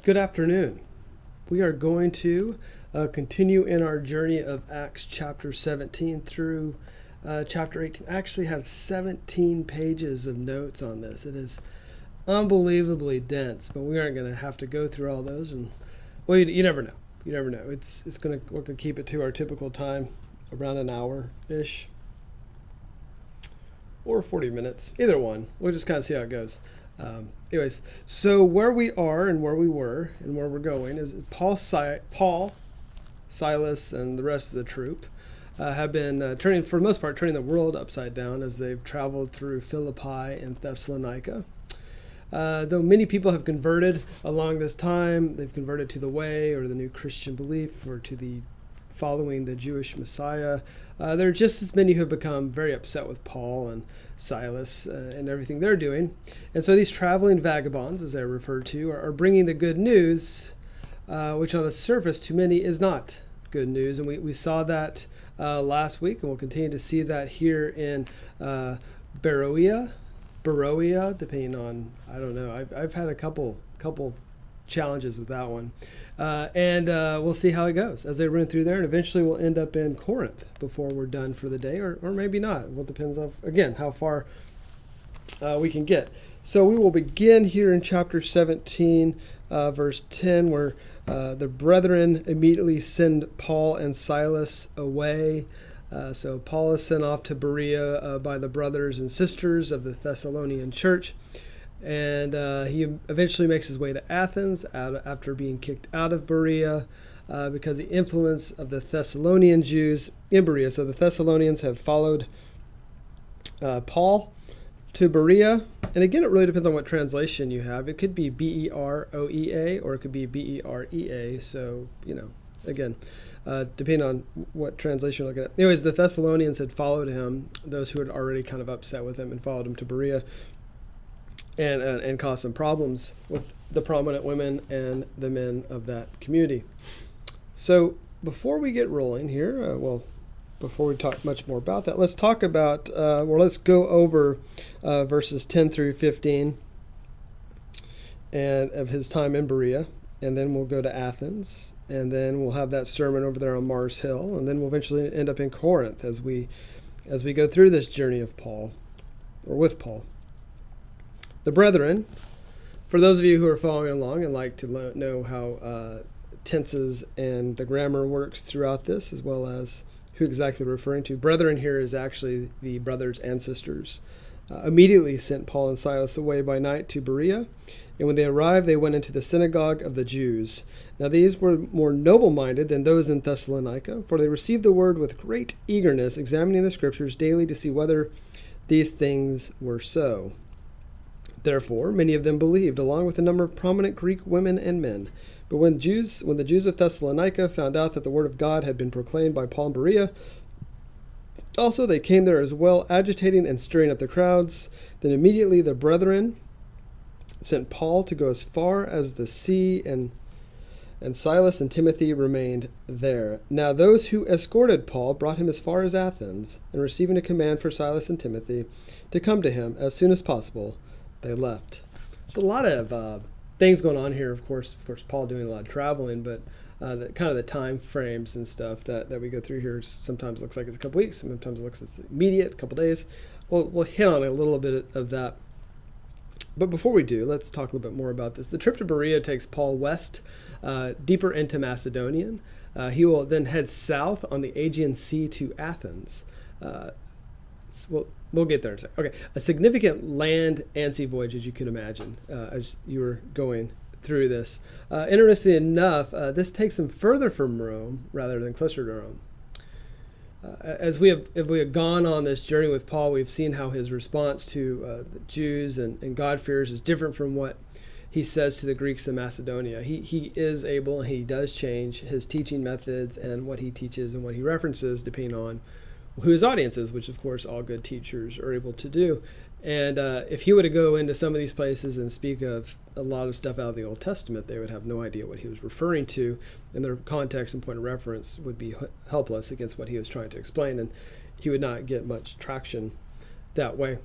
Good afternoon. We are going to continue in our journey of Acts chapter 17 through chapter 18. I actually have 17 pages of notes on this. It is unbelievably dense, but we aren't going to have to go through all those. And well, you never know. You never know. We're going to keep it to our typical time, around an hour-ish, or 40 minutes. Either one. We'll just kind of see how it goes. Anyways, so where we are and where we were and where we're going is Paul, Silas, and the rest of the troop have been turning, for the most part, turning the world upside down as they've traveled through Philippi and Thessalonica. Though many people have converted along this time, they've converted to the way or the new Christian belief or to the following the Jewish Messiah. There are just as many who have become very upset with Paul and Silas and everything they're doing. And so these traveling vagabonds, as they're referred to, are bringing the good news, which on the surface to many is not good news. And we saw that last week, and we'll continue to see that here in Beroia, depending on, I don't know. I've had a couple challenges with that one. And we'll see how it goes as they run through there, and eventually we'll end up in Corinth before we're done for the day, or maybe not. Well, it depends on, again, how far we can get. So we will begin here in chapter 17, verse 10, where the brethren immediately send Paul and Silas away. So Paul is sent off to Berea by the brothers and sisters of the Thessalonian church. And he eventually makes his way to Athens after being kicked out of Berea because the influence of the Thessalonian Jews in Berea. So the Thessalonians have followed Paul to Berea. And again, it really depends on what translation you have. It could be Beroea or it could be Berea. So, again, depending on what translation you're looking at. Anyways, the Thessalonians had followed him, those who had already kind of upset with him and followed him to Berea. And cause some problems with the prominent women and the men of that community. So before we get rolling here, before we talk much more about that, let's talk about, let's go over verses 10 through 15 and of his time in Berea, and then we'll go to Athens, and then we'll have that sermon over there on Mars Hill, and then we'll eventually end up in Corinth as we go through this journey of Paul, or with Paul. The brethren, for those of you who are following along and like to know how tenses and the grammar works throughout this, as well as who exactly we're referring to, brethren here is actually the brothers and sisters, immediately sent Paul and Silas away by night to Berea. And when they arrived, they went into the synagogue of the Jews. Now these were more noble-minded than those in Thessalonica, for they received the word with great eagerness, examining the scriptures daily to see whether these things were so. Therefore, many of them believed, along with a number of prominent Greek women and men. But when the Jews of Thessalonica found out that the word of God had been proclaimed by Paul and Berea, also they came there as well, agitating and stirring up the crowds. Then immediately the brethren sent Paul to go as far as the sea, and Silas and Timothy remained there. Now those who escorted Paul brought him as far as Athens, and receiving a command for Silas and Timothy to come to him as soon as possible, they left. There's a lot of things going on here. Of course, Paul doing a lot of traveling, but the time frames and stuff that we go through here sometimes looks like it's a couple weeks, sometimes it looks like it's immediate, a couple days. We'll hit on a little bit of that. But before we do, let's talk a little bit more about this. The trip to Berea takes Paul west, deeper into Macedonia. He will then head south on the Aegean Sea to Athens. We'll get there in a second. Okay, a significant land and sea voyage, as you can imagine, as you were going through this. Interestingly enough, this takes him further from Rome rather than closer to Rome. If we have gone on this journey with Paul, we've seen how his response to the Jews and God-fearers is different from what he says to the Greeks in Macedonia. He is able, and he does change his teaching methods and what he teaches and what he references depending on who his audience is, which of course all good teachers are able to do. And if he were to go into some of these places and speak of a lot of stuff out of the Old Testament, they would have no idea what he was referring to, and their context and point of reference would be helpless against what he was trying to explain, and he would not get much traction that way.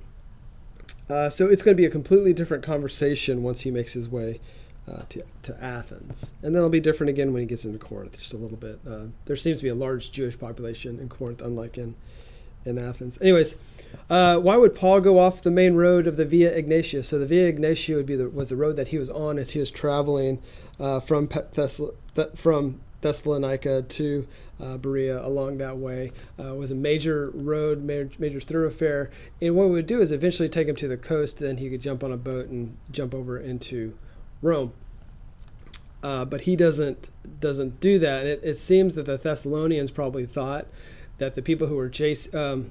So it's going to be a completely different conversation once he makes his way to Athens. And then it'll be different again when he gets into Corinth, just a little bit. There seems to be a large Jewish population in Corinth, unlike in Athens. Anyways, why would Paul go off the main road of the Via Egnatia? So the Via Egnatia was the road that he was on as he was traveling from Thessalonica to Berea. Along that way was a major road, major thoroughfare. And what we would do is eventually take him to the coast. Then he could jump on a boat and jump over into Rome. But he doesn't do that. And it seems that the Thessalonians probably thought that the people who were for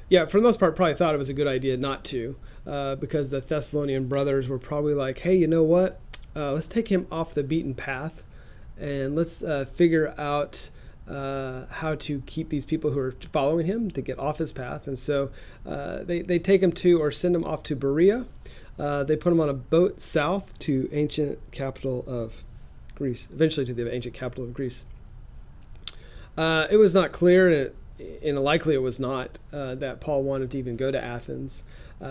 the most part, probably thought it was a good idea not to, because the Thessalonian brothers were probably like, hey, you know what? Let's take him off the beaten path, and let's figure out how to keep these people who are following him to get off his path. And so they take him to, or send him off to Berea. They put him on a boat south to ancient capital of Greece, eventually to the ancient capital of Greece. It was not clear, and likely it was not, that Paul wanted to even go to Athens.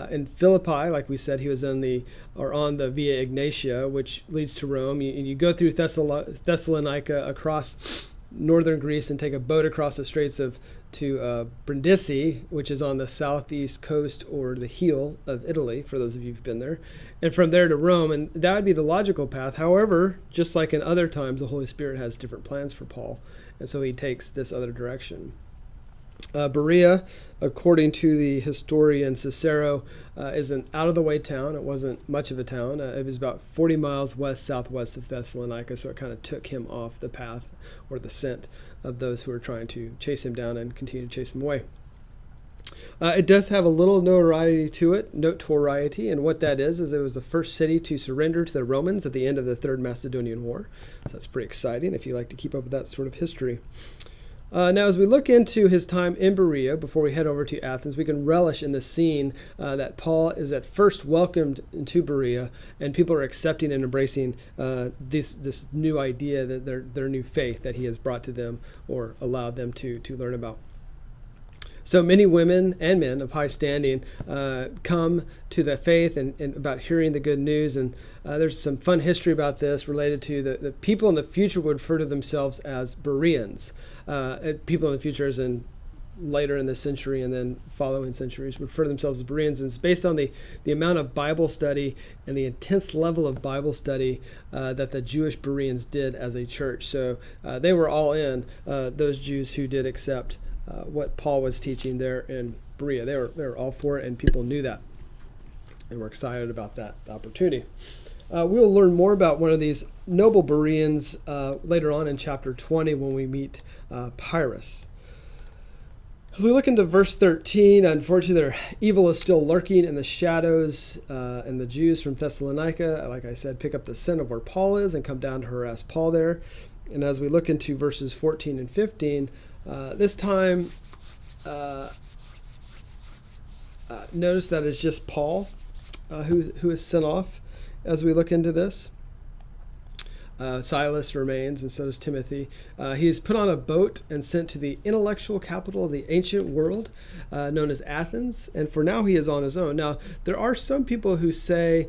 In Philippi, like we said, he was on the Via Egnatia, which leads to Rome. You go through Thessalonica across northern Greece and take a boat across the straits to Brindisi, which is on the southeast coast, or the heel of Italy, for those of you who've been there, and from there to Rome. And that would be the logical path. However, just like in other times, the Holy Spirit has different plans for Paul, and so he takes this other direction. Berea, according to the historian Cicero, is an out-of-the-way town. It wasn't much of a town. It was about 40 miles west-southwest of Thessalonica, so it kind of took him off the path or the scent of those who were trying to chase him down and continue to chase him away. It does have a little notoriety to it, and what that is it was the first city to surrender to the Romans at the end of the Third Macedonian War. So that's pretty exciting if you like to keep up with that sort of history. Now, as we look into his time in Berea, before we head over to Athens, we can relish in the scene that Paul is at first welcomed into Berea, and people are accepting and embracing this new idea, that their new faith that he has brought to them, or allowed them to learn about. So many women and men of high standing come to the faith and about hearing the good news. And there's some fun history about this related to the people in the future would refer to themselves as Bereans. People in the future, as in later in the century and then following centuries, would refer to themselves as Bereans. And it's based on the amount of Bible study and the intense level of Bible study that the Jewish Bereans did as a church. So they were all in, those Jews who did accept what Paul was teaching there in Berea. They were all for it, and people knew that, and were excited about that opportunity. We'll learn more about one of these noble Bereans later on in chapter 20 when we meet Pyrrhus. As we look into verse 13, unfortunately, their evil is still lurking in the shadows, and the Jews from Thessalonica, like I said, pick up the scent of where Paul is and come down to harass Paul there. And as we look into verses 14 and 15, this time, notice that it's just Paul who is sent off as we look into this. Silas remains, and so does Timothy. He is put on a boat and sent to the intellectual capital of the ancient world, known as Athens, and for now he is on his own. Now, there are some people who say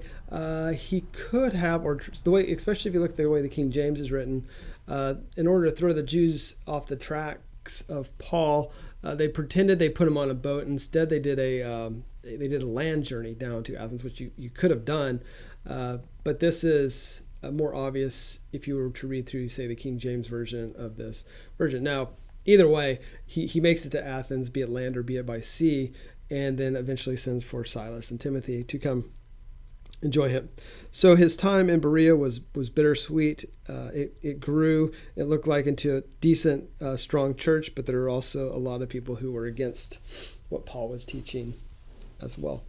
he could have, or the way, especially if you look at the way the King James is written, in order to throw the Jews off the tracks of Paul, they pretended they put him on a boat. Instead, they did a land journey down to Athens, which you could have done, but this is more obvious if you were to read through, say, the King James version of this version. Now, either way, he makes it to Athens, be it land or be it by sea, and then eventually sends for Silas and Timothy to come and join him. So his time in Berea was bittersweet. It grew, it looked like, into a decent, strong church, but there were also a lot of people who were against what Paul was teaching as well.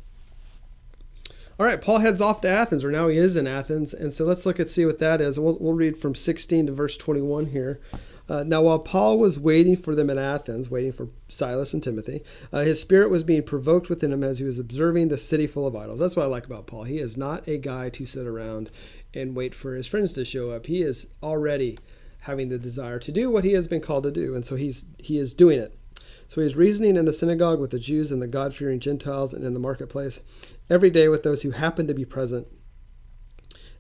All right, Paul heads off to Athens, or now he is in Athens, and so let's look and see what that is. We'll read from 16 to verse 21 here. Now, while Paul was waiting for them in Athens, waiting for Silas and Timothy, his spirit was being provoked within him as he was observing the city full of idols. That's what I like about Paul. He is not a guy to sit around and wait for his friends to show up. He is already having the desire to do what he has been called to do, and so he is doing it. So he is reasoning in the synagogue with the Jews and the God-fearing Gentiles, and in the marketplace every day with those who happened to be present.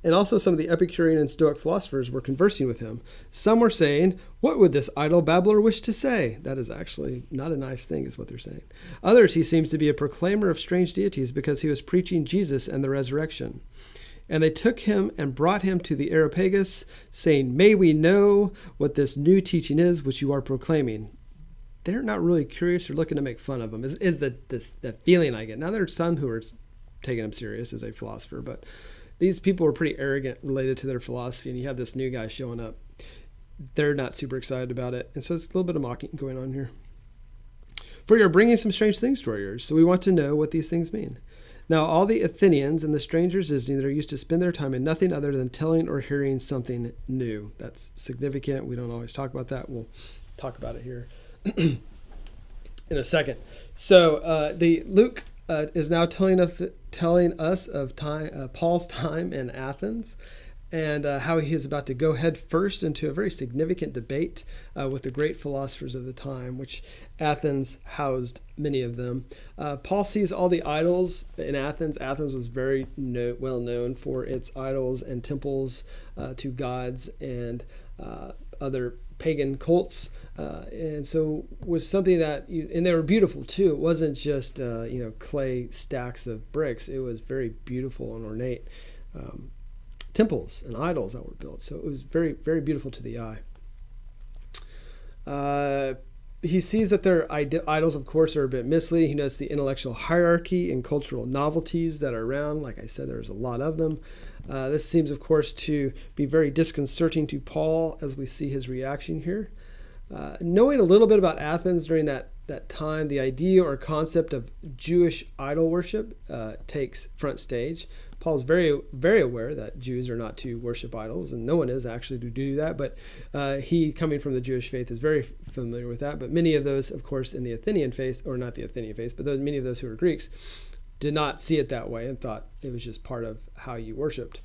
And also some of the Epicurean and Stoic philosophers were conversing with him. Some were saying, "What would this idle babbler wish to say?" That is actually not a nice thing, is what they're saying. Others, he seems to be a proclaimer of strange deities because he was preaching Jesus and the resurrection. And they took him and brought him to the Areopagus, saying, "May we know what this new teaching is which you are proclaiming?" They're not really curious or looking to make fun of him, is that feeling I get. Now, there are some who are taking him serious as a philosopher, but these people were pretty arrogant related to their philosophy, and you have this new guy showing up. They're not super excited about it, and so it's a little bit of mocking going on here. "For you're bringing some strange things to our ears, so we want to know what these things mean. Now all the Athenians and the strangers visiting there used to spend their time in nothing other than telling or hearing something new." That's significant. We don't always talk about that. We'll talk about it here in a second. So Luke is now telling us of Paul's time in Athens, and how he is about to go head first into a very significant debate with the great philosophers of the time, which Athens housed many of them. Paul sees all the idols in Athens. Athens was very well known for its idols and temples to gods and other pagan cults. And so was something that, and they were beautiful too. It wasn't just, clay stacks of bricks. It was very beautiful and ornate temples and idols that were built. So it was very, very beautiful to the eye. He sees that their idols, of course, are a bit misleading. He notes the intellectual hierarchy and cultural novelties that are around. Like I said, there's a lot of them. This seems, of course, to be very disconcerting to Paul as we see his reaction here. Knowing a little bit about Athens during that time, the idea or concept of Jewish idol worship takes front stage. Paul's very, very aware that Jews are not to worship idols, and no one is actually to do that, but he, coming from the Jewish faith, is very familiar with that. But many of those, of course, in the Athenian faith, or not the Athenian faith, but many of those who were Greeks, did not see it that way and thought it was just part of how you worshiped.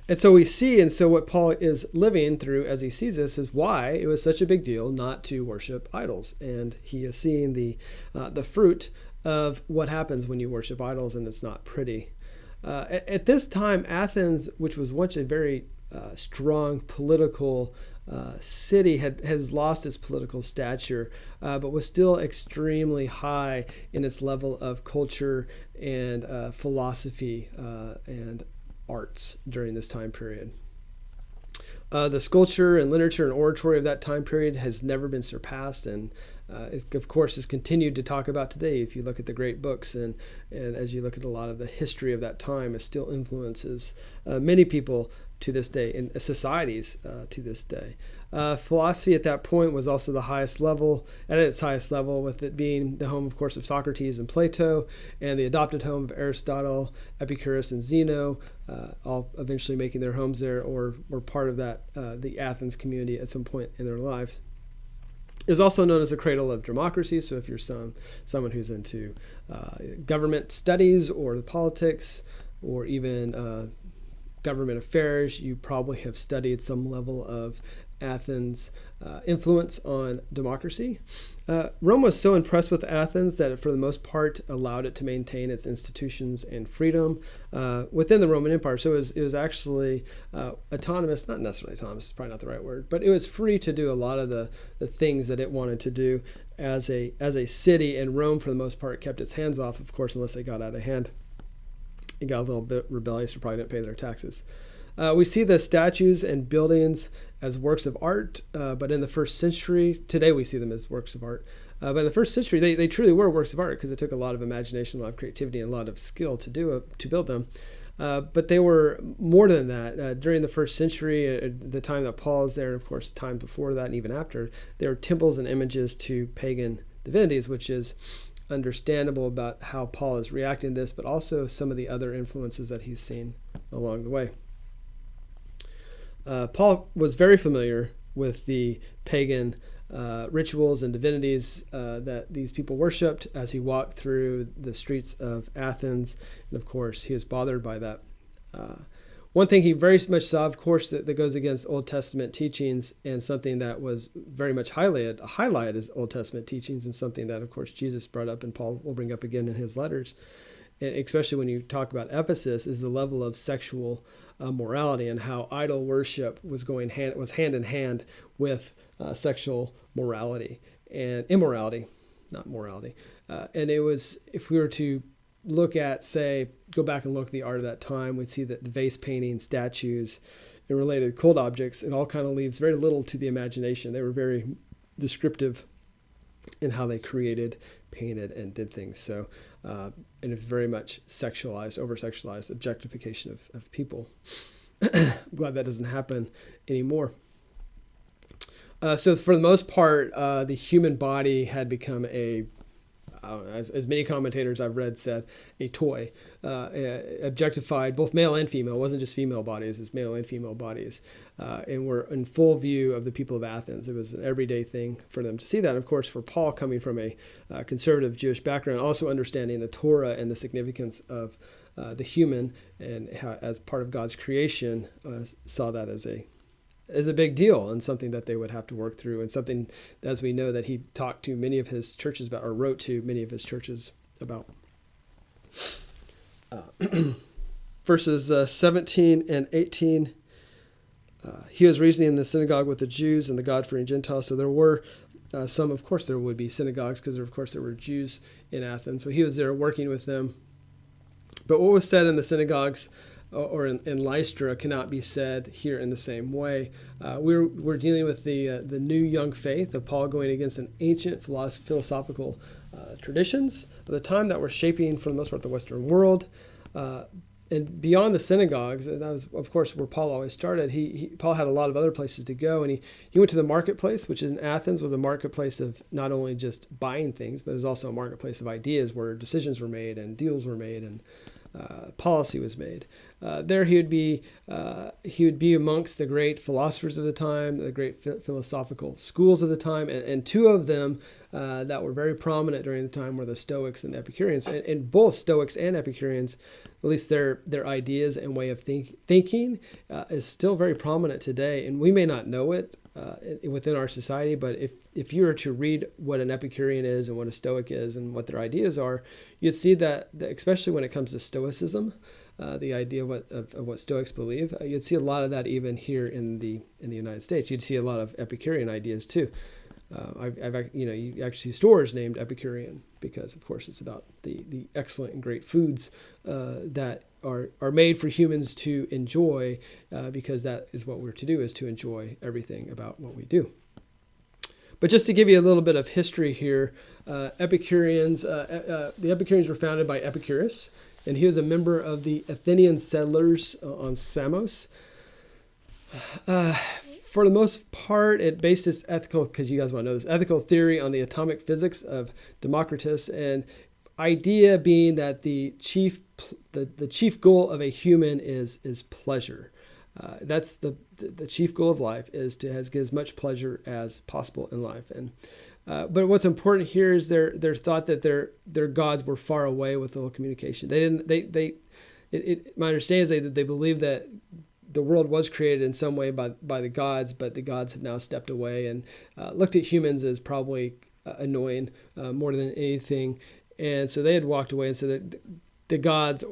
And so we see, and so what Paul is living through as he sees this is why it was such a big deal not to worship idols. And he is seeing the fruit of what happens when you worship idols, and it's not pretty. At this time, Athens, which was once a very strong political city, has lost its political stature, but was still extremely high in its level of culture and philosophy and arts during this time period. The sculpture and literature and oratory of that time period has never been surpassed, and it, of course, is continued to talk about today. If you look at the great books and as you look at a lot of the history of that time, it still influences many people to this day, and societies to this day. Philosophy at that point was also the highest level, at its highest level, with it being the home, of course, of Socrates and Plato, and the adopted home of Aristotle, Epicurus, and Zeno, all eventually making their homes there or were part of that the Athens community at some point in their lives. It is also known as the cradle of democracy. So if you're someone who's into government studies or the politics or even government affairs, you probably have studied some level of Athens' influence on democracy. Rome was so impressed with Athens that it, for the most part, allowed it to maintain its institutions and freedom within the Roman Empire. So it was actually autonomous, not necessarily autonomous, it's probably not the right word, but it was free to do a lot of the things that it wanted to do as a city, and Rome, for the most part, kept its hands off, of course, unless they got out of hand. It got a little bit rebellious or probably didn't pay their taxes. We see the statues and buildings as works of art, but in the first century, today we see them as works of art. But in the first century, they truly were works of art because it took a lot of imagination, a lot of creativity, and a lot of skill to build them. But they were more than that. During the first century, the time that Paul is there, and of course, time before that and even after, there were temples and images to pagan divinities, which is understandable about how Paul is reacting to this, but also some of the other influences that he's seen along the way. Paul was very familiar with the pagan rituals and divinities that these people worshipped as he walked through the streets of Athens. And of course, he was bothered by that. One thing he very much saw, of course, that goes against Old Testament teachings, and something that was very much highlighted as Old Testament teachings, and something that, of course, Jesus brought up and Paul will bring up again in his letters, especially when you talk about Ephesus, is the level of sexual morality, and how idol worship was hand in hand with sexual morality and immorality, not morality. And it was, if we were to look at, say, go back and look at the art of that time, we'd see that the vase painting, statues, and related cult objects, it all kind of leaves very little to the imagination. They were very descriptive in how they created, painted, and did things. So, and it's very much sexualized, over-sexualized objectification of people. I'm glad that doesn't happen anymore. So for the most part, the human body had become as many commentators I've read said, a toy, objectified, both male and female. It wasn't just female bodies, it's male and female bodies. And were in full view of the people of Athens. It was an everyday thing for them to see that. Of course, for Paul, coming from a conservative Jewish background, also understanding the Torah and the significance of the human, and how, as part of God's creation, saw that as a big deal, and something that they would have to work through, and something, as we know, that he talked to many of his churches about, or wrote to many of his churches about. Verses 17 and 18, he was reasoning in the synagogue with the Jews and the God-fearing Gentiles. So there were some, of course there would be synagogues, because of course there were Jews in Athens. So he was there working with them. But what was said in the synagogues or in Lystra cannot be said here in the same way. We're dealing with the new young faith of Paul, going against an ancient philosophical traditions of the time that were shaping, for the most part, the Western world. And beyond the synagogues, and that was, of course, where Paul always started. Paul had a lot of other places to go, and he went to the marketplace, which in Athens was a marketplace of not only just buying things, but it was also a marketplace of ideas where decisions were made and deals were made and policy was made. There he would be amongst the great philosophers of the time, the great philosophical schools of the time, and two of them that were very prominent during the time were the Stoics and the Epicureans. And both Stoics and Epicureans, at least their ideas and way of thinking is still very prominent today. And we may not know it within our society, but if you were to read what an Epicurean is and what a Stoic is and what their ideas are, you'd see that especially when it comes to Stoicism, the idea of what Stoics believe, you'd see a lot of that even here in the United States. You'd see a lot of Epicurean ideas too. You actually see stores named Epicurean because, of course, it's about the excellent and great foods that are made for humans to enjoy, because that is what we're to do, is to enjoy everything about what we do. But just to give you a little bit of history here, the Epicureans were founded by Epicurus, and he was a member of the Athenian settlers on Samos. For the most part, it based its ethical, because you guys want to know this, ethical theory on the atomic physics of Democritus, and idea being that the chief goal of a human is pleasure. That's the chief goal of life, is to get as much pleasure as possible in life. And but what's important here is their thought that their gods were far away with little communication. My understanding is that they believed that the world was created in some way by the gods, but the gods have now stepped away and looked at humans as probably annoying more than anything. And so they had walked away, and so that the gods,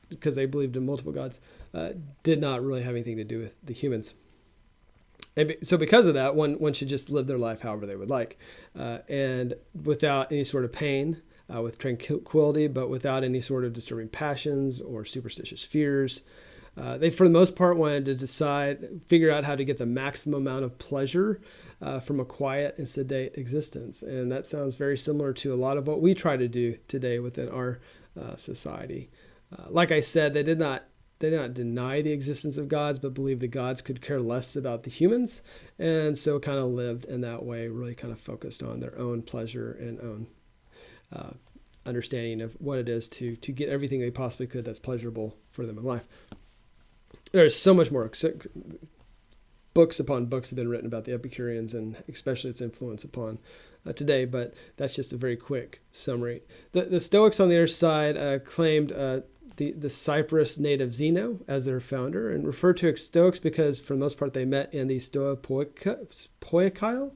because they believed in multiple gods, did not really have anything to do with the humans. And so because of that, one should just live their life however they would like, and without any sort of pain, with tranquility, but without any sort of disturbing passions or superstitious fears. They, for the most part, wanted to figure out how to get the maximum amount of pleasure from a quiet and sedate existence. And that sounds very similar to a lot of what we try to do today within our society. Like I said, they did not deny the existence of gods, but believed the gods could care less about the humans. And so kind of lived in that way, really kind of focused on their own pleasure and own understanding of what it is to get everything they possibly could that's pleasurable for them in life. There's so much more. Books upon books have been written about the Epicureans, and especially its influence upon today, but that's just a very quick summary. The Stoics, on the other side, claimed the Cyprus native Zeno as their founder, and referred to Stoics because, for the most part, they met in the Stoa Poikile,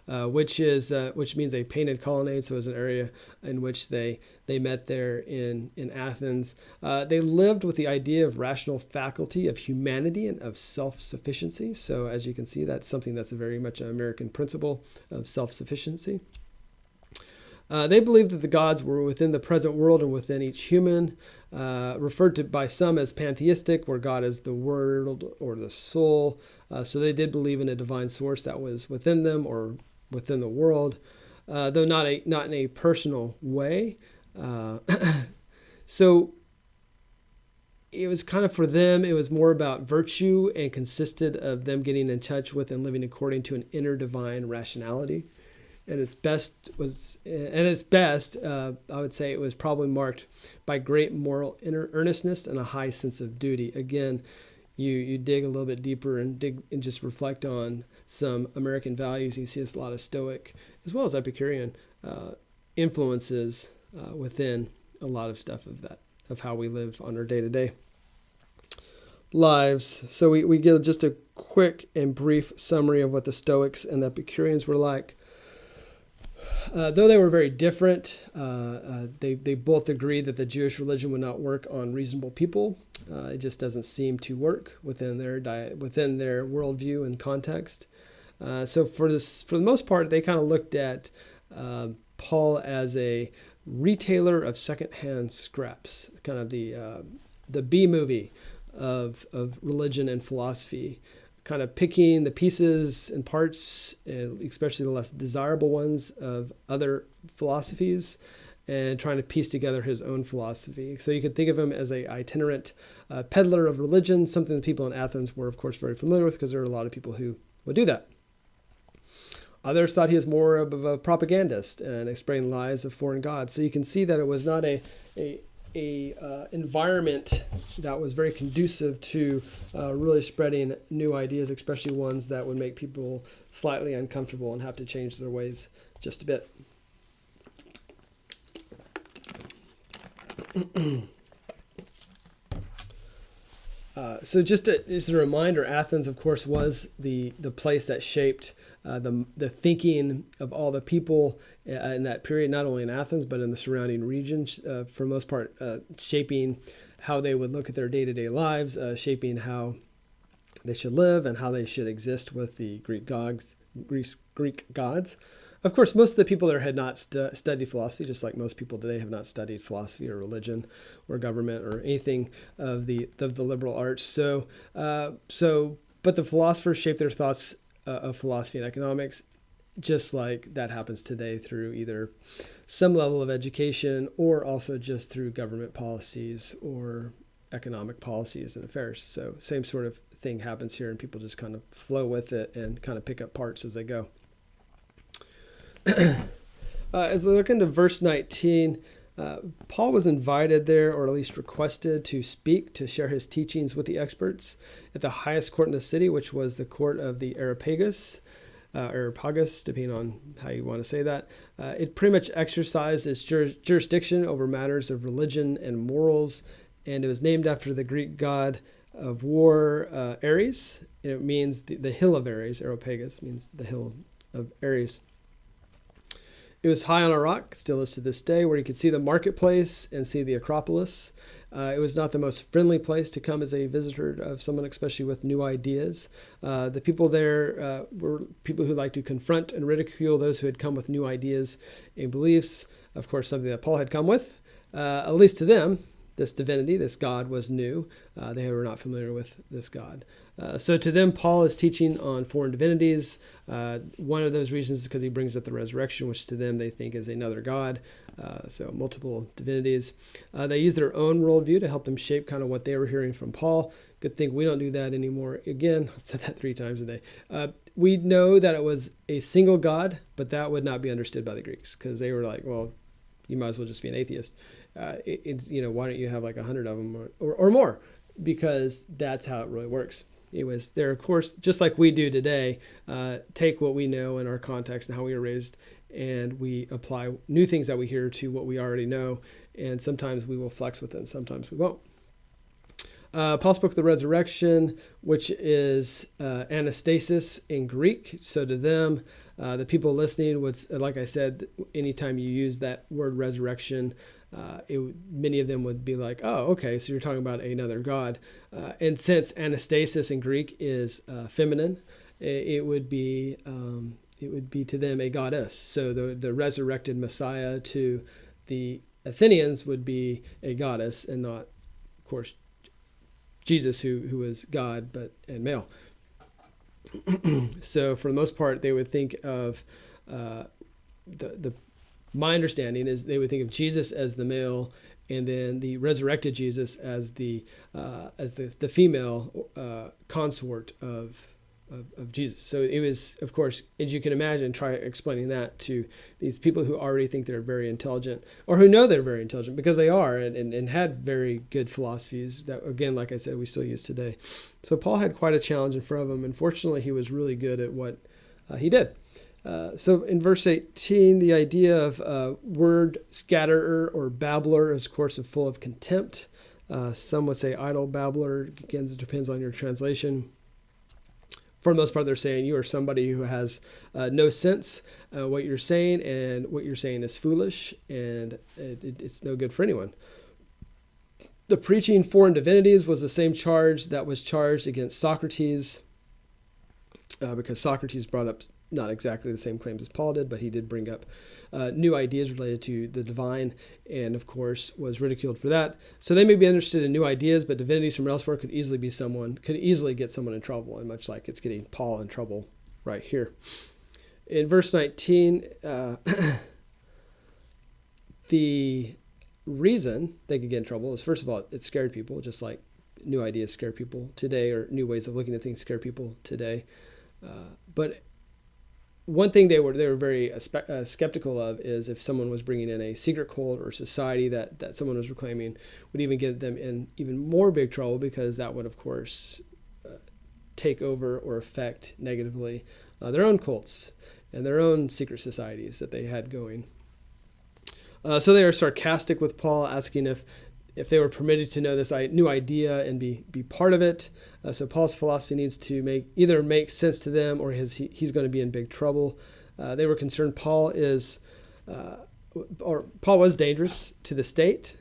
which means a painted colonnade. So it was an area in which they met there in Athens. They lived with the idea of rational faculty, of humanity, and of self-sufficiency. So as you can see, that's something that's a very much an American principle of self-sufficiency. They believed that the gods were within the present world and within each human, referred to by some as pantheistic, where God is the world or the soul. So they did believe in a divine source that was within them or within the world, though not in a personal way. So it was kind of, for them, it was more about virtue and consisted of them getting in touch with and living according to an inner divine rationality. And its best, I would say it was probably marked by great moral earnestness and a high sense of duty. Again, you dig a little bit deeper and just reflect on some American values. You see a lot of Stoic as well as Epicurean influences within a lot of stuff of how we live on our day-to-day lives. So we give just a quick and brief summary of what the Stoics and the Epicureans were like. Though they were very different, they both agreed that the Jewish religion would not work on reasonable people. It just doesn't seem to work within their worldview and context. So for the most part, they kind of looked at Paul as a retailer of secondhand scraps, kind of the B movie of religion and philosophy, kind of picking the pieces and parts, especially the less desirable ones, of other philosophies and trying to piece together his own philosophy. So you could think of him as an itinerant peddler of religion, something that people in Athens were, of course, very familiar with because there were a lot of people who would do that. Others thought he was more of a propagandist and spreading lies of foreign gods. So you can see that it was not a environment that was very conducive to really spreading new ideas, especially ones that would make people slightly uncomfortable and have to change their ways just a bit. So just as a reminder, Athens, of course, was the place that shaped the thinking of all the people in that period, not only in Athens, but in the surrounding regions, for the most part, shaping how they would look at their day-to-day lives, shaping how they should live and how they should exist with the Greek gods. Of course, most of the people there had not studied philosophy, just like most people today have not studied philosophy or religion or government or anything of the liberal arts. But the philosophers shaped their thoughts of philosophy and economics, just like that happens today through either some level of education or also just through government policies or economic policies and affairs. So same sort of thing happens here, and people just kind of flow with it and kind of pick up parts as they go. As we look into verse 19, Paul was invited there, or at least requested, to speak, to share his teachings with the experts at the highest court in the city, which was the court of the Areopagus, depending on how you want to say that. It pretty much exercised its jurisdiction over matters of religion and morals, and it was named after the Greek god of war, Ares. It means the hill of Ares. Areopagus means the hill of Ares. It was high on a rock, still is to this day, where you could see the marketplace and see the Acropolis. It was not the most friendly place to come as a visitor of someone, especially with new ideas. The people there were people who liked to confront and ridicule those who had come with new ideas and beliefs. Of course, something that Paul had come with, at least to them. This divinity, this God, was new. They were not familiar with this God. So to them, Paul is teaching on foreign divinities. One of those reasons is because he brings up the resurrection, which to them they think is another God. So multiple divinities. They use their own worldview to help them shape kind of what they were hearing from Paul. Good thing we don't do that anymore. Again, I've said that 3 times a day. We know that it was a single God, but that would not be understood by the Greeks because they were like, well, you might as well just be an atheist. It's, why don't you have like 100 of them or more? Because that's how it really works. It was there, of course, just like we do today, take what we know in our context and how we were raised, and we apply new things that we hear to what we already know. And sometimes we will flex with it, and sometimes we won't. Paul spoke of the resurrection, which is anastasis in Greek. So to them, the people listening would, like I said, anytime you use that word resurrection, many of them would be like, oh, okay, so you're talking about another god. And since anastasis in Greek is feminine, it would be to them a goddess. So the resurrected Messiah to the Athenians would be a goddess, and not, of course, Jesus, who was God and male. So for the most part, they would think of my understanding is they would think of Jesus as the male, and then the resurrected Jesus as the female consort of Jesus. So it was, of course, as you can imagine, try explaining that to these people who already think they're very intelligent, or who know they're very intelligent because they are, and had very good philosophies that, again, like I said, we still use today. So Paul had quite a challenge in front of him, and fortunately he was really good at what he did. So in verse 18, the idea of word scatterer or babbler is, of course, full of contempt. Some would say idle babbler. Again, it depends on your translation. For the most part, they're saying you are somebody who has no sense what you're saying, and what you're saying is foolish, and it's no good for anyone. The preaching foreign divinities was the same charge that was charged against Socrates, because Socrates brought up not exactly the same claims as Paul did, but he did bring up new ideas related to the divine, and of course was ridiculed for that. So they may be interested in new ideas, but divinities from elsewhere could easily get someone in trouble, and much like it's getting Paul in trouble right here. In verse 19, the reason they could get in trouble is, first of all, it scared people, just like new ideas scare people today, or new ways of looking at things scare people today. But one thing they were very skeptical of is if someone was bringing in a secret cult or society that someone was proclaiming, would even get them in even more big trouble, because that would, of course, take over or affect negatively their own cults and their own secret societies that they had going. So they are sarcastic with Paul, asking if they were permitted to know this new idea and be part of it. So Paul's philosophy needs to either make sense to them, or he's going to be in big trouble. They were concerned Paul was dangerous to the state.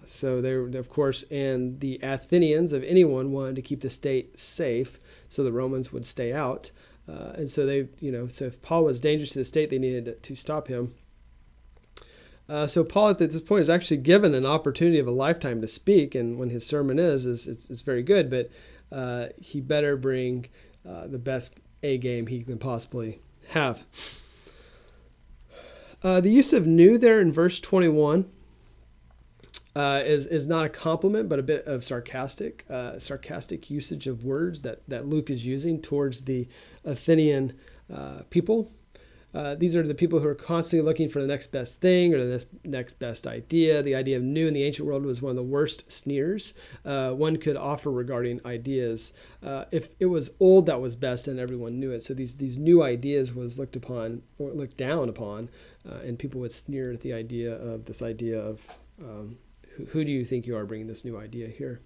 So they were, of course, and the Athenians, of anyone, wanted to keep the state safe, so the Romans would stay out. And so so if Paul was dangerous to the state, they needed to stop him. So Paul at this point is actually given an opportunity of a lifetime to speak, and when his sermon it's very good, but he better bring the best A game he can possibly have. The use of new there in verse 21 is not a compliment, but a bit of sarcastic usage of words that Luke is using towards the Athenian people. These are the people who are constantly looking for the next best thing, or the next best idea. The idea of new in the ancient world was one of the worst sneers one could offer regarding ideas. If it was old, that was best, and everyone knew it. So these new ideas was looked upon or looked down upon, and people would sneer at the idea of who do you think you are bringing this new idea here?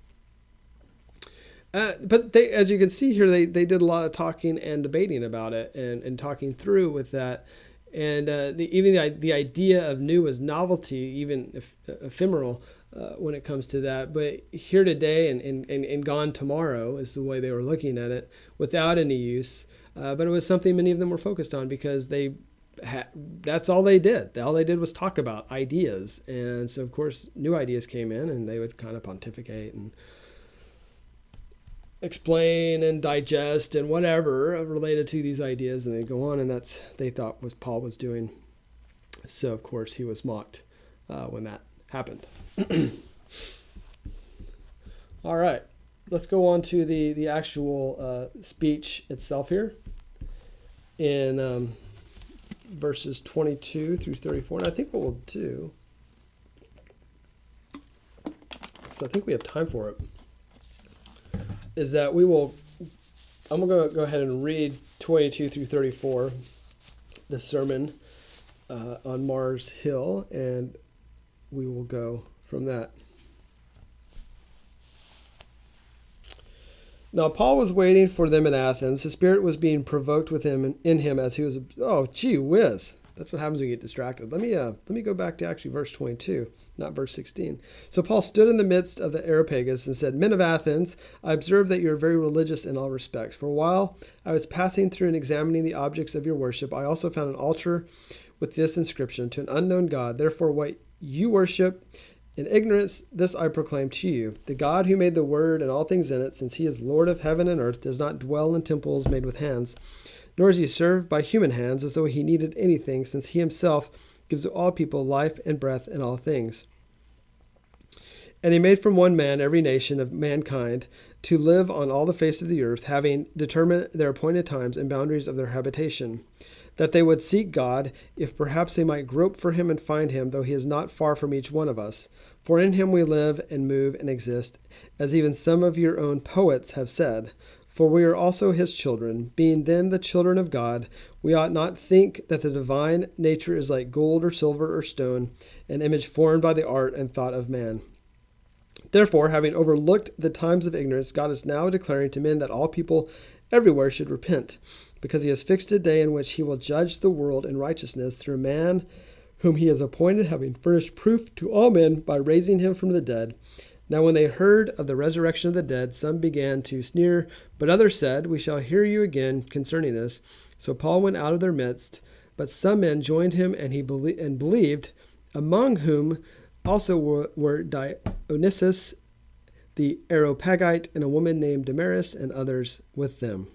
But they, as you can see here, they did a lot of talking and debating about it, and talking through with that. And the idea of new was novelty, even if ephemeral, when it comes to that. But here today and gone tomorrow is the way they were looking at it, without any use. But it was something many of them were focused on, because that's all they did. All they did was talk about ideas. And so, of course, new ideas came in, and they would kind of pontificate and explain and digest and whatever related to these ideas, and they go on, and that's they thought was Paul was doing. So of course he was mocked when that happened. All right, let's go on to the actual speech itself here in verses 22 through 34. And I think what we'll do, because I think we have time for it, is that I'm going to go ahead and read 22 through 34, the sermon on Mars Hill, and we will go from that. Now Paul was waiting for them in Athens. His spirit was being provoked with him in him as he was. Oh, gee whiz! That's what happens when you get distracted. Let me go back to actually verse 22, not verse 16. So Paul stood in the midst of the Areopagus and said, "Men of Athens, I observe that you are very religious in all respects. For while I was passing through and examining the objects of your worship, I also found an altar with this inscription: to an unknown God. Therefore, what you worship in ignorance, this I proclaim to you. The God who made the world and all things in it, since he is Lord of heaven and earth, does not dwell in temples made with hands, nor is he served by human hands as though he needed anything, since he himself gives to all people life and breath and all things. And he made from one man every nation of mankind to live on all the face of the earth, having determined their appointed times and boundaries of their habitation, that they would seek God, if perhaps they might grope for him and find him, though he is not far from each one of us. For in him we live and move and exist, as even some of your own poets have said. For we are also his children. Being then the children of God, we ought not think that the divine nature is like gold or silver or stone, an image formed by the art and thought of man. Therefore, having overlooked the times of ignorance, God is now declaring to men that all people everywhere should repent, because he has fixed a day in which he will judge the world in righteousness through a man whom he has appointed, having furnished proof to all men by raising him from the dead. Now when they heard of the resurrection of the dead, some began to sneer, but others said, We shall hear you again concerning this. So Paul went out of their midst, but some men joined him, and he believed, among whom also were Dionysius the Areopagite, and a woman named Damaris, and others with them.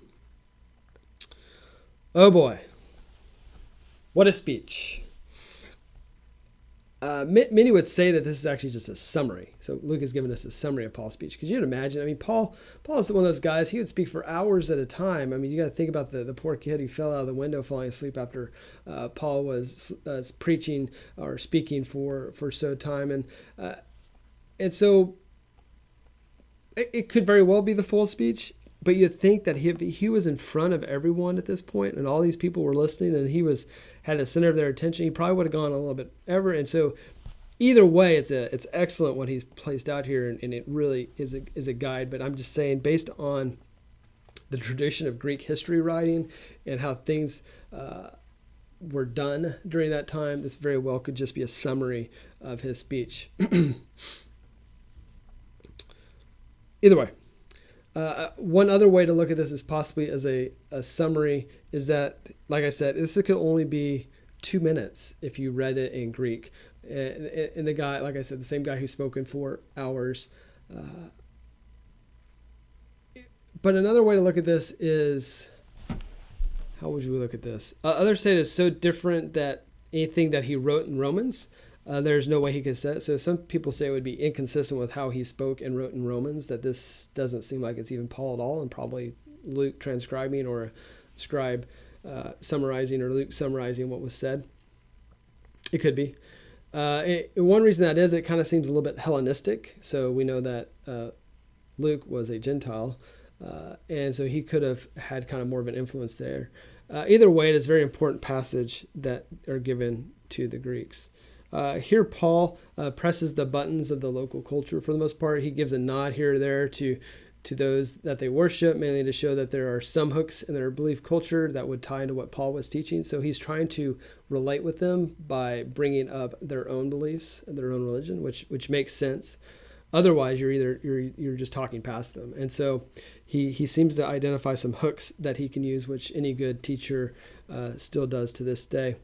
Oh boy, what a speech. Many would say that this is actually just a summary. So Luke has given us a summary of Paul's speech. Because you can imagine, I mean, Paul is one of those guys, he would speak for hours at a time. I mean, you got to think about the poor kid who fell out of the window falling asleep after Paul was preaching or speaking for so time. And so it could very well be the full speech. But you'd think that he was in front of everyone at this point, and all these people were listening, and he had the center of their attention. He probably would have gone a little bit ever. And so, either way, it's excellent what he's placed out here, and it really is a guide. But I'm just saying, based on the tradition of Greek history writing and how things were done during that time, this very well could just be a summary of his speech. Either way. One other way to look at this is possibly as a summary is that, like I said, this could only be 2 minutes if you read it in Greek. And the guy, like I said, the same guy who's spoken for hours. But another way to look at this is, how would you look at this? Others say it's so different that anything that he wrote in Romans, there's no way he could say it. So some people say it would be inconsistent with how he spoke and wrote in Romans, that this doesn't seem like it's even Paul at all, and probably Luke transcribing or a scribe summarizing, or Luke summarizing what was said. It could be. One reason that is, it kind of seems a little bit Hellenistic. So we know that Luke was a Gentile, and so he could have had kind of more of an influence there. Either way, it is a very important passage that are given to the Greeks. Here Paul presses the buttons of the local culture for the most part. He gives a nod here or there to those that they worship, mainly to show that there are some hooks in their belief culture that would tie into what Paul was teaching. So he's trying to relate with them by bringing up their own beliefs and their own religion, which makes sense. Otherwise, you're just talking past them. And so he seems to identify some hooks that he can use, which any good teacher still does to this day.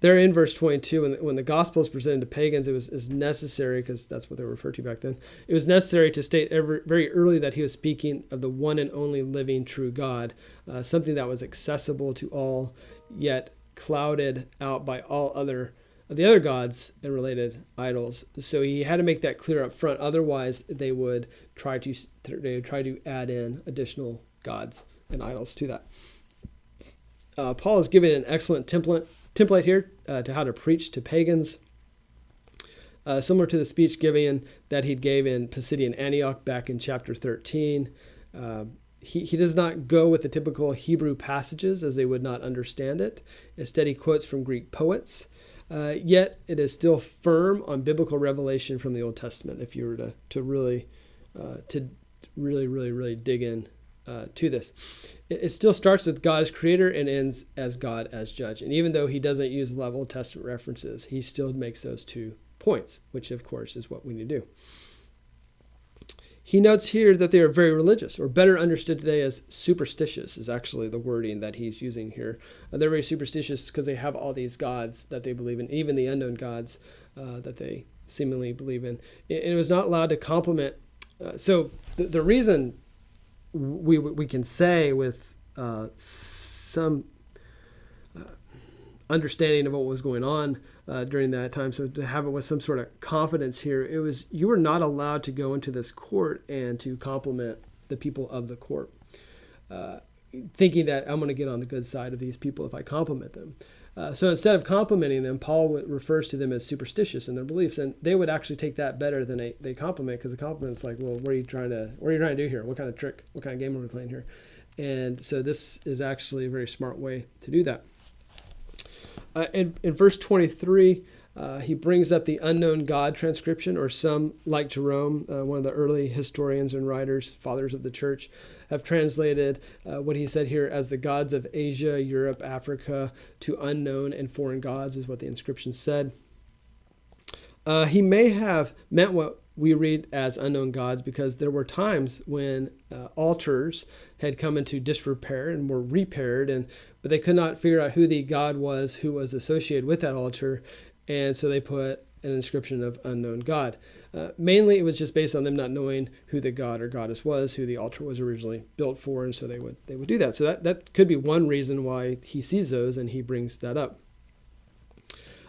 There in verse 22, when the gospel is presented to pagans, it was necessary, because that's what they were referred to back then, it was necessary to state very early that he was speaking of the one and only living true God, something that was accessible to all, yet clouded out by all the other gods and related idols. So he had to make that clear up front. Otherwise, they would try to add in additional gods and idols to that. Paul is giving an excellent template here to how to preach to pagans, similar to the speech given that he gave in Pisidian Antioch back in chapter 13. He does not go with the typical Hebrew passages, as they would not understand it. Instead, he quotes from Greek poets, yet it is still firm on biblical revelation from the Old Testament, if you were to really to really, really, really dig in to this. It still starts with God as creator and ends as God as judge. And even though he doesn't use a lot of Old Testament references, he still makes those 2 points, which of course is what we need to do. He notes here that they are very religious, or better understood today as superstitious is actually the wording that he's using here. They're very superstitious because they have all these gods that they believe in, even the unknown gods that they seemingly believe in. It was not allowed to complement. So the reason we can say with some understanding of what was going on during that time, so to have it with some sort of confidence here, it was you were not allowed to go into this court and to compliment the people of the court, thinking that I'm going to get on the good side of these people if I compliment them. So instead of complimenting them, Paul refers to them as superstitious in their beliefs, and they would actually take that better than they compliment, because the compliment's like, well, what are you trying to do here? What kind of trick? What kind of game are we playing here? And so this is actually a very smart way to do that. In verse 23, he brings up the unknown God transcription, or some, like Jerome, one of the early historians and writers, fathers of the church, have translated what he said here as the gods of Asia, Europe, Africa, to unknown and foreign gods, is what the inscription said. He may have meant what we read as unknown gods, because there were times when altars had come into disrepair and were repaired, but they could not figure out who the god was who was associated with that altar, and so they put an inscription of unknown God. Mainly it was just based on them not knowing who the god or goddess was, who the altar was originally built for, and so they would do that. So that could be one reason why he sees those and he brings that up.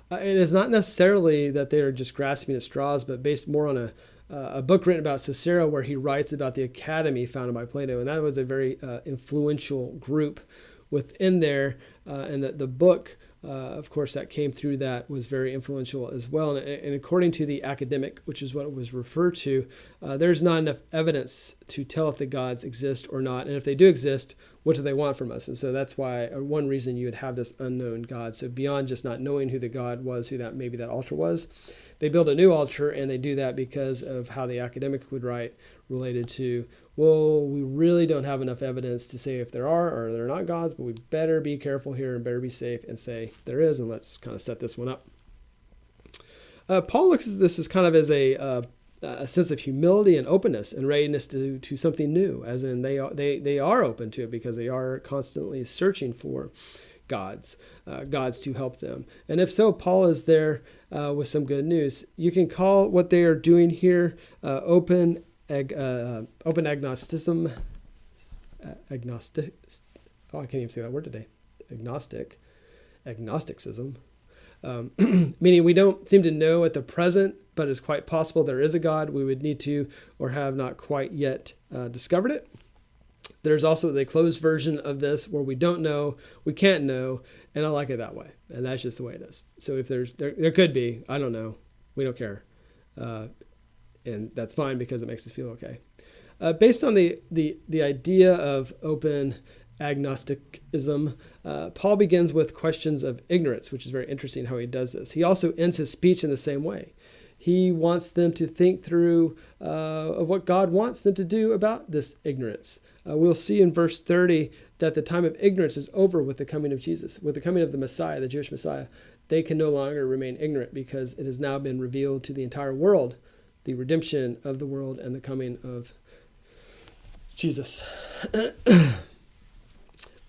It is not necessarily that they are just grasping at straws, but based more on a book written about Cicero, where he writes about the academy founded by Plato, and that was a very influential group within there, and the book, of course, that came through that was very influential as well. And according to the academic, which is what it was referred to, there's not enough evidence to tell if the gods exist or not, and if they do exist, what do they want from us? And so that's why one reason you would have this unknown God. So beyond just not knowing who the God was, who that maybe that altar was, they build a new altar, and they do that because of how the academic would write, related to, well, we really don't have enough evidence to say if there are or there are not gods, but we better be careful here and better be safe and say there is, and let's kind of set this one up. Paul looks at this as kind of as a sense of humility and openness and readiness to something new, as in they are open to it because they are constantly searching for gods to help them. And if so, Paul is there with some good news. You can call what they are doing here open agnosticism. Agnostic. Oh, I can't even say that word today. Agnosticism. Meaning we don't seem to know at the present, but it's quite possible there is a God. We would need to, or have not quite yet discovered it. There's also the closed version of this where we don't know, we can't know, and I like it that way. And that's just the way it is. So if there could be, I don't know, we don't care. And that's fine because it makes us feel okay. Based on the idea of open agnosticism, Paul begins with questions of ignorance, which is very interesting how he does this. He also ends his speech in the same way. He wants them to think through of what God wants them to do about this ignorance. We'll see in verse 30 that the time of ignorance is over with the coming of Jesus. With the coming of the Messiah, the Jewish Messiah, they can no longer remain ignorant because it has now been revealed to the entire world, the redemption of the world and the coming of Jesus.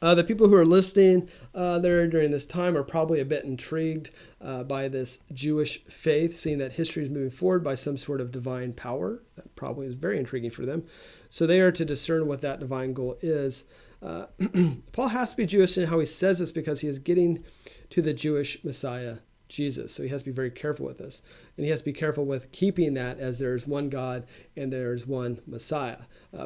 The people who are listening there during this time are probably a bit intrigued by this Jewish faith, seeing that history is moving forward by some sort of divine power. That probably is very intriguing for them. So they are to discern what that divine goal is. Paul has to be Jewish in how he says this because he is getting to the Jewish Messiah, Jesus. So he has to be very careful with this. And he has to be careful with keeping that as there's one God and there's one Messiah.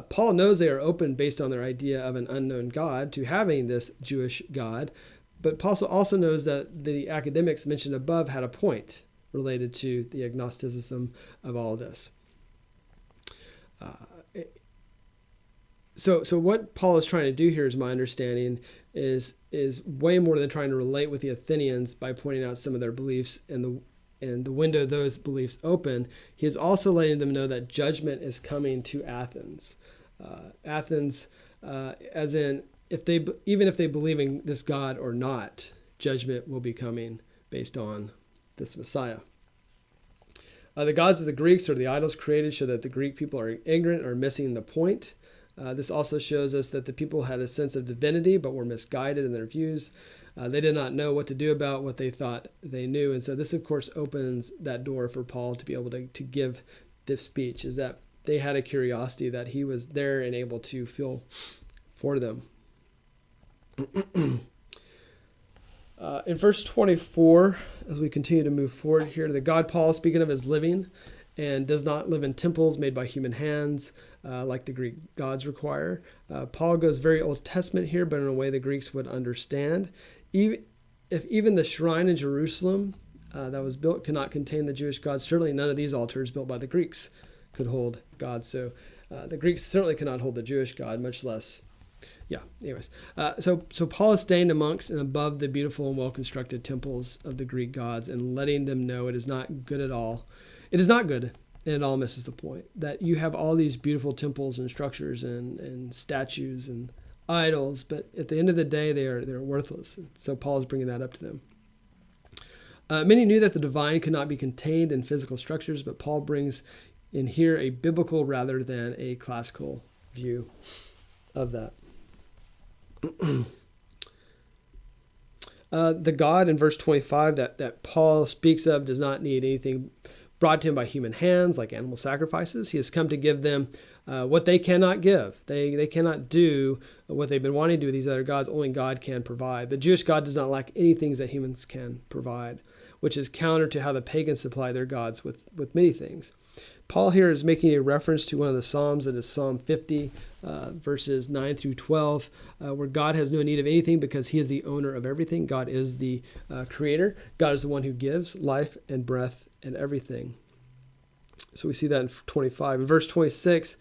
Paul knows they are open based on their idea of an unknown God to having this Jewish God. But Paul also knows that the academics mentioned above had a point related to the agnosticism of all of this. So what Paul is trying to do here, is my understanding, is way more than trying to relate with the Athenians by pointing out some of their beliefs and the window those beliefs open. He is also letting them know that judgment is coming to Athens. Athens, as in even if they believe in this God or not, judgment will be coming based on this Messiah. The gods of the Greeks, or the idols created, show that the Greek people are ignorant or missing the point. This also shows us that the people had a sense of divinity but were misguided in their views. They did not know what to do about what they thought they knew. And so this, of course, opens that door for Paul to be able to give this speech, is that they had a curiosity that he was there and able to feel for them. In verse 24, as we continue to move forward here, the God Paul, speaking of his living, and does not live in temples made by human hands, like the Greek gods require. Paul goes very Old Testament here, but in a way the Greeks would understand. Even the shrine in Jerusalem that was built cannot contain the Jewish gods, certainly none of these altars built by the Greeks could hold God. So the Greeks certainly cannot hold the Jewish God, much less. So Paul is staying amongst and above the beautiful and well-constructed temples of the Greek gods and letting them know it is not good at all. It is not good, and it all misses the point. That you have all these beautiful temples and structures and statues and idols, but at the end of the day, they're worthless. So Paul is bringing that up to them. Many knew that the divine could not be contained in physical structures, but Paul brings in here a biblical rather than a classical view of that. The God in verse 25 that Paul speaks of does not need anything brought to him by human hands, like animal sacrifices. He has come to give them what they cannot give. They cannot do what they've been wanting to do with these other gods. Only God can provide. The Jewish God does not lack any things that humans can provide, which is counter to how the pagans supply their gods with many things. Paul here is making a reference to one of the Psalms, that is Psalm 50, verses 9 through 12, where God has no need of anything because he is the owner of everything. God is the creator. God is the one who gives life and breath and everything. So we see that in 25. In verse 26,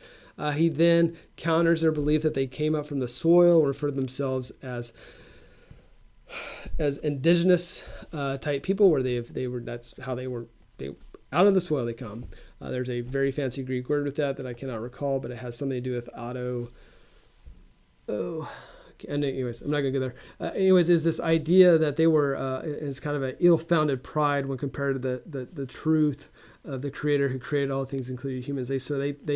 he then counters their belief that they came up from the soil and refer to themselves as indigenous type people, where that's how they out of the soil they come. There's a very fancy Greek word with that I cannot recall, but it has something to do with anyways, I'm not going to go there. Is this idea that they were, is kind of an ill-founded pride when compared to the truth of the Creator who created all things, including humans. They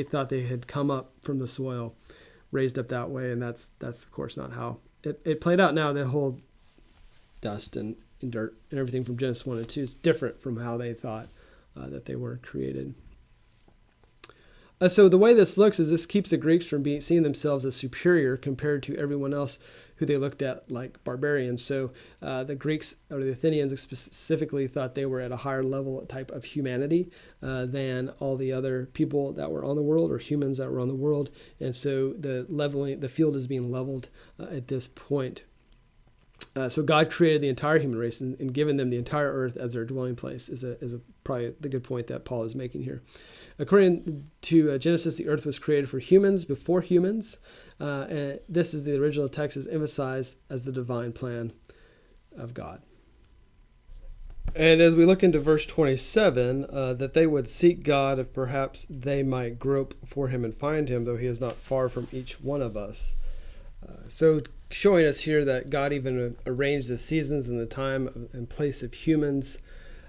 thought they had come up from the soil, raised up that way, and that's of course not how it played out. Now the whole dust and dirt and everything from Genesis 1 and 2 is different from how they thought that they were created. So the way this looks is this keeps the Greeks from seeing themselves as superior compared to everyone else who they looked at like barbarians. So the Greeks, or the Athenians specifically, thought they were at a higher level type of humanity than all the other people that were on the world, or humans that were on the world. And so the field is being leveled at this point. So God created the entire human race and given them the entire earth as their dwelling place is probably the good point that Paul is making here. According to Genesis, the earth was created for humans before humans. And this is the original text is emphasized as the divine plan of God. And as we look into verse 27, that they would seek God if perhaps they might grope for him and find him, though he is not far from each one of us. So showing us here that God even arranged the seasons and the time and place of humans.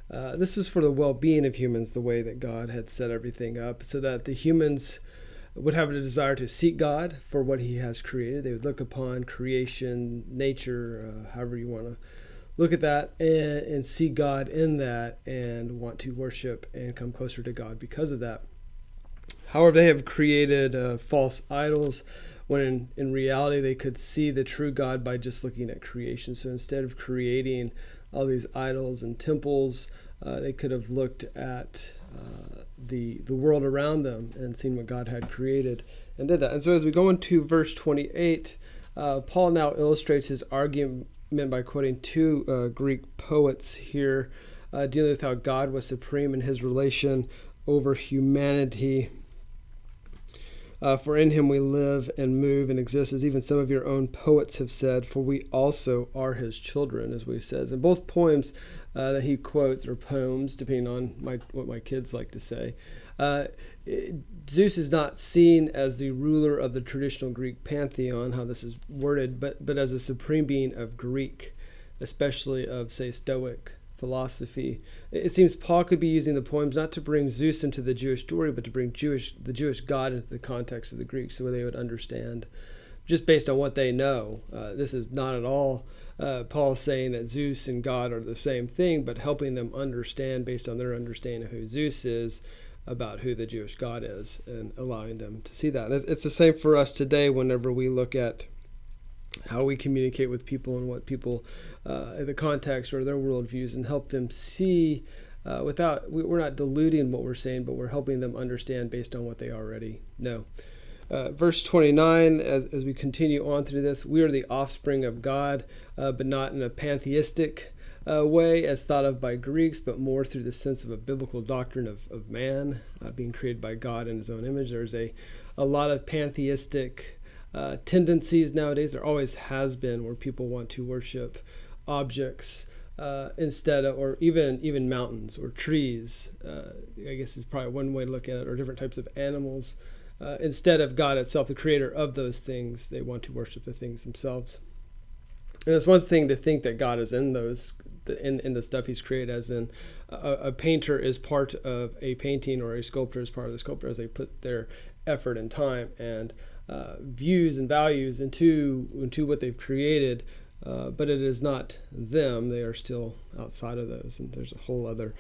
This was for the well-being of humans, the way that God had set everything up, so that the humans would have a desire to seek God for what he has created. They would look upon creation, nature, however you want to look at that, and see God in that and want to worship and come closer to God because of that. However, they have created false idols, when in reality they could see the true God by just looking at creation. So instead of creating all these idols and temples, they could have looked at the world around them and seen what God had created and did that. And so as we go into verse 28, Paul now illustrates his argument by quoting two Greek poets here, dealing with how God was supreme in his relation over humanity. For in him we live and move and exist, as even some of your own poets have said, for we also are his children, as we says. In both poems that he quotes, or poems, depending on what my kids like to say, Zeus is not seen as the ruler of the traditional Greek pantheon, how this is worded, but as a supreme being of Greek, especially of, say, Stoic philosophy. It seems Paul could be using the poems not to bring Zeus into the Jewish story, but to bring the Jewish God into the context of the Greeks, so they would understand, just based on what they know. This is not at all Paul saying that Zeus and God are the same thing, but helping them understand, based on their understanding of who Zeus is, about who the Jewish God is, and allowing them to see that. It's the same for us today whenever we look at how we communicate with people and what people, the context or their worldviews, and help them see we're not diluting what we're saying, but we're helping them understand based on what they already know. Verse 29, as we continue on through this, we are the offspring of God, but not in a pantheistic way as thought of by Greeks, but more through the sense of a biblical doctrine of man being created by God in his own image. There's a lot of pantheistic tendencies nowadays. There always has been, where people want to worship objects instead of, or even mountains or trees, I guess is probably one way to look at it, or different types of animals. Instead of God itself, the creator of those things, they want to worship the things themselves. And it's one thing to think that God is in those, in the stuff he's created, as in a painter is part of a painting, or a sculptor is part of the sculptor, as they put their effort and time and views and values into what they've created, but it is not them. They are still outside of those. And there's a whole other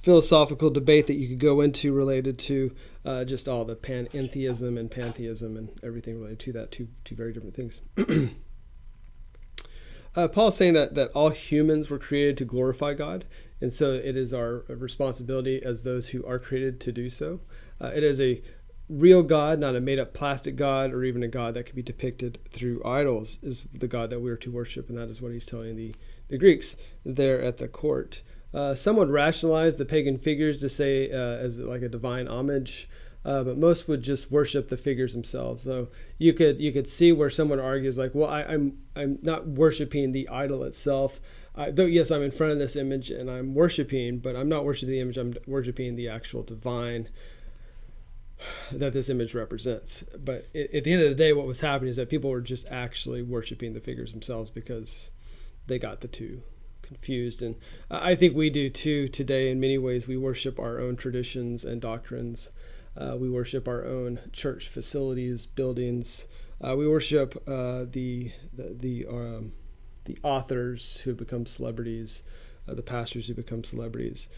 philosophical debate that you could go into related to just all the panentheism and pantheism and everything related to that, two very different things. Paul is saying that all humans were created to glorify God, and so it is our responsibility as those who are created to do so. It is a real God, not a made-up plastic God, or even a God that can be depicted through idols, is the God that we are to worship, and that is what he's telling the Greeks there at the court. Some would rationalize the pagan figures to say as like a divine homage, but most would just worship the figures themselves. So you could see where someone argues like, well, I'm not worshiping the idol itself. Though yes, I'm in front of this image and I'm worshiping, but I'm not worshiping the image. I'm worshiping the actual divine that this image represents. But at the end of the day, what was happening is that people were just actually worshiping the figures themselves, because they got the two confused. And I think we do too today. In many ways, we worship our own traditions and doctrines. We worship our own church facilities, buildings. We worship the authors who become celebrities, the pastors who become celebrities.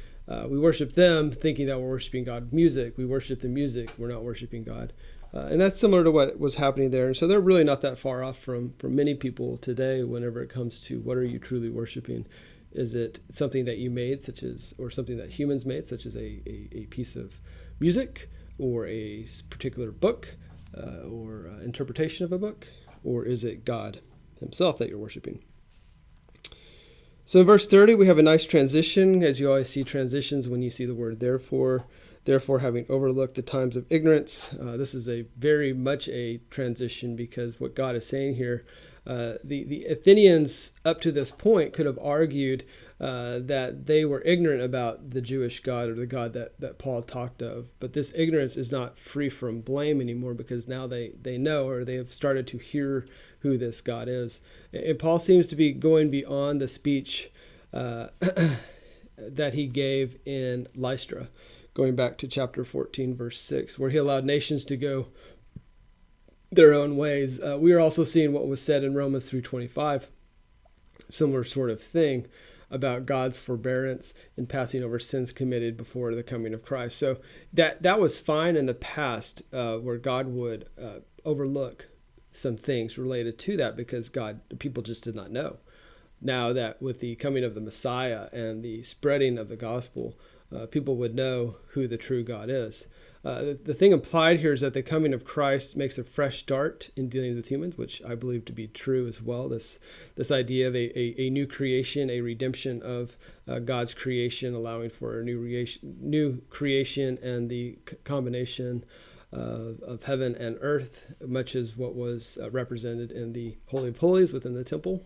We worship them thinking that we're worshiping God. Music, we worship the music. We're not worshiping God. And that's similar to what was happening there. And so they're really not that far off from many people today whenever it comes to what are you truly worshiping. Is it something that you made, or something that humans made, such as a piece of music, or a particular book, or interpretation of a book? Or is it God himself that you're worshiping? So in verse 30, we have a nice transition, as you always see transitions when you see the word therefore. Therefore, having overlooked the times of ignorance. This is very much a transition, because what God is saying here, the Athenians up to this point could have argued that they were ignorant about the Jewish God, or the God that Paul talked of. But this ignorance is not free from blame anymore, because now they know, or they have started to hear who this God is. And Paul seems to be going beyond the speech that he gave in Lystra, going back to chapter 14, verse 6, where he allowed nations to go their own ways. We are also seeing what was said in Romans 3:25, similar sort of thing about God's forbearance in passing over sins committed before the coming of Christ. So that was fine in the past, where God would overlook some things related to that, because people just did not know. Now that with the coming of the Messiah and the spreading of the gospel, people would know who the true God is. The thing implied here is that the coming of Christ makes a fresh start in dealings with humans, which I believe to be true as well. This idea of a new creation, a redemption of God's creation, allowing for a new creation, and the combination of heaven and earth, much as what was represented in the Holy of Holies within the temple.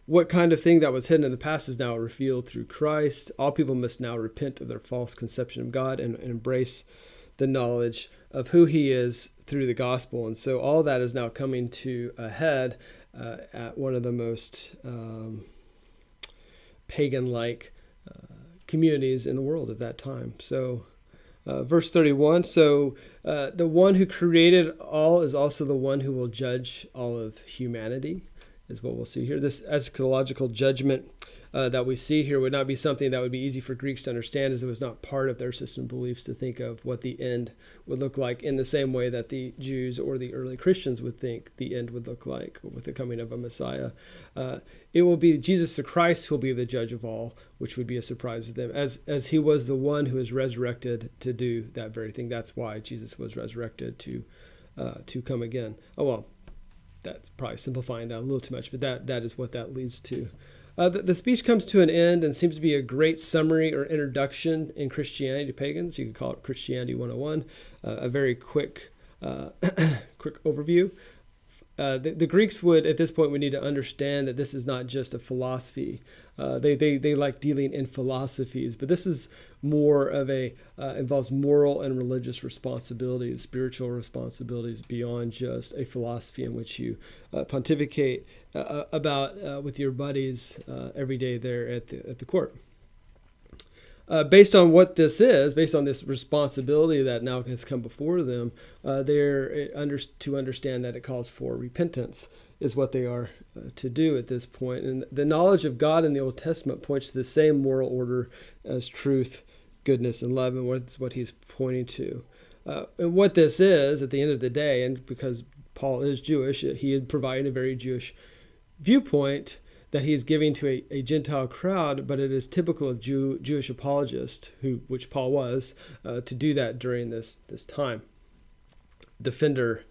What kind of thing that was hidden in the past is now revealed through Christ. All people must now repent of their false conception of God and embrace the knowledge of who he is through the gospel. And so all that is now coming to a head at one of the most pagan-like communities in the world at that time. So verse 31, so the one who created all is also the one who will judge all of humanity, is what we'll see here. This eschatological judgment that we see here would not be something that would be easy for Greeks to understand, as it was not part of their system of beliefs to think of what the end would look like in the same way that the Jews or the early Christians would think the end would look like with the coming of a Messiah. It will be Jesus the Christ who will be the judge of all, which would be a surprise to them, as he was the one who is resurrected to do that very thing. That's why Jesus was resurrected to come again. Oh, well, that's probably simplifying that a little too much, but that is what that leads to. The speech comes to an end and seems to be a great summary or introduction in Christianity to pagans. You could call it Christianity 101, a very quick overview. The Greeks would, at this point, would need to understand that this is not just a philosophy. They like dealing in philosophies, but this is more of involves moral and religious responsibilities, spiritual responsibilities beyond just a philosophy in which you pontificate about with your buddies every day there at the court. Based on what this is, based on this responsibility that now has come before them, they're to understand that it calls for repentance is what they are to do at this point. And the knowledge of God in the Old Testament points to the same moral order as truth, goodness, and love, and that's what he's pointing to. And what this is, at the end of the day, and because Paul is Jewish, he is providing a very Jewish viewpoint that he is giving to a Gentile crowd, but it is typical of Jewish apologists, which Paul was, to do that during this time. Defender